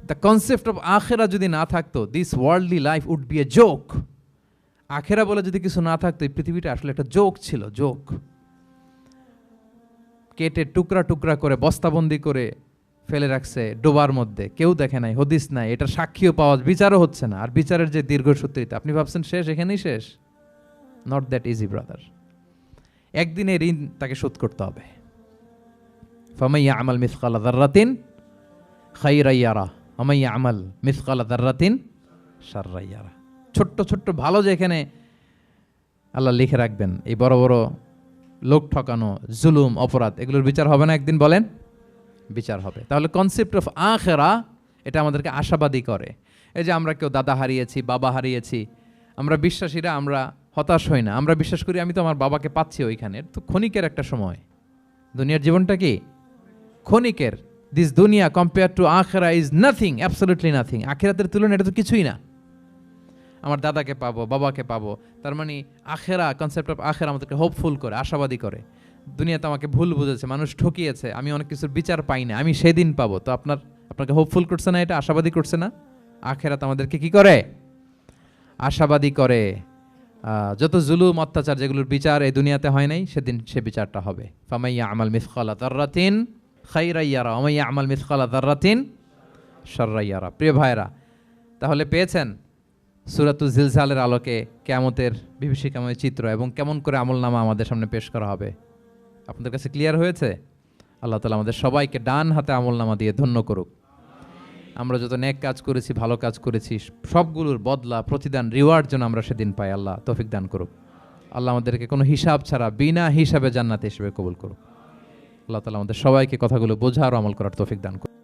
দ্য কনসেপ্ট অফ আখেরা যদি না থাকতো, this worldly life would be a joke. আখেরা বলে যদি কিছু না থাকতো, এই পৃথিবীটা আসলে একটা জোক ছিল, জোক। কেটে টুকরা টুকরা করে বস্তাবন্দি করে ফেলে রাখছে ডোবার মধ্যে, কেউ দেখে নাই, হদিস নাই, এটা সাক্ষীও পাওয়া, বিচারও হচ্ছে না। আর বিচারের যে দীর্ঘসূত্রিতা, আপনি ভাবছেন শেষ, এখানেই শেষ? Not that easy brother. একদিনে ঋণ তাকে শোধ করতে হবে। ফামাইয়া আমাল মিসকালা যাররাতিন খাইরান ইয়ারা ওয়া মাইয়া আমাল মিসকালা যাররাতিন শাররান ইয়ারা। ছোট্ট ছোট্ট ভালো যেখানে আল্লাহ লিখে রাখবেন, এই বড় বড় লোক ঠকানো, জুলুম, অপরাধ, এগুলোর বিচার হবে না একদিন? বলেন, বিচার হবে। তাহলে কনসেপ্ট অফ আখেরা, এটা আমাদেরকে আশাবাদী করে। এই যে আমরা কেউ দাদা হারিয়েছি, বাবা হারিয়েছি, আমরা বিশ্বাসীরা আমরা হতাশ হই না, আমরা বিশ্বাস করি আমি তো আমার বাবাকে পাচ্ছি ওইখানে। তো ক্ষণিকের একটা সময়, দুনিয়ার জীবনটা কি ক্ষণিকের। দিস দুনিয়া কম্পেয়ার টু আখেরা ইজ নাথিং, অ্যাবসলিউটলি নাথিং। আখেরাতের তুলনায় এটা তো কিছুই না। আমার দাদাকে পাবো, বাবাকে পাবো, তার মানে আখেরা, কনসেপ্ট অফ আখেরা আমাদেরকে হোপফুল করে, আশাবাদী করে। দুনিয়াতে আমাকে ভুল বুঝেছে, মানুষ ঠকিয়েছে, আমি অনেক কিছুর বিচার পাই না, আমি সেদিন পাবো। তো আপনাকে হোপফুল করছে না, এটা আশাবাদী করছে না? আখেরাত আমাদেরকে কি করে? আশাবাদী করে। যত জুলুম, অত্যাচার, যেগুলোর বিচার এই দুনিয়াতে হয় নাই, সেদিন সে বিচারটা হবে। ফামাইয়া আমাল মিসকালা যাররাতিন খাইরান ইয়ারা ওয়া মাইয়া আমাল মিসকালা যাররাতিন শাররান ইয়ারা। প্রিয় ভাইরা, তাহলে পেয়েছেন সূরাতুল জিলজালের আলোকে কিয়ামতের বিভীষিকাময় চিত্র এবং কেমন করে আমলনামা আমাদের সামনে পেশ করা হবে আপনাদের কাছে ক্লিয়ার হয়েছে? আল্লাহ তাআলা আমাদের সবাইকে ডান হাতে আমলনামা দিয়ে ধন্য করুক। আমরা যত নেক কাজ করেছি, ভালো কাজ করেছি, সবগুলোর বদলা, প্রতিদান, রিওয়ার্ড যেন আমরা সেদিন পাই। আল্লাহ তৌফিক দান করুক। আল্লাহ আমাদেরকে কোনো হিসাব ছাড়া বিনা হিসাবে জান্নাতে হিসেবে কবুল করুক। আল্লাহ তাআলা আমাদের সবাইকে কথাগুলো বোঝার ও আমল করার তৌফিক দান করুক।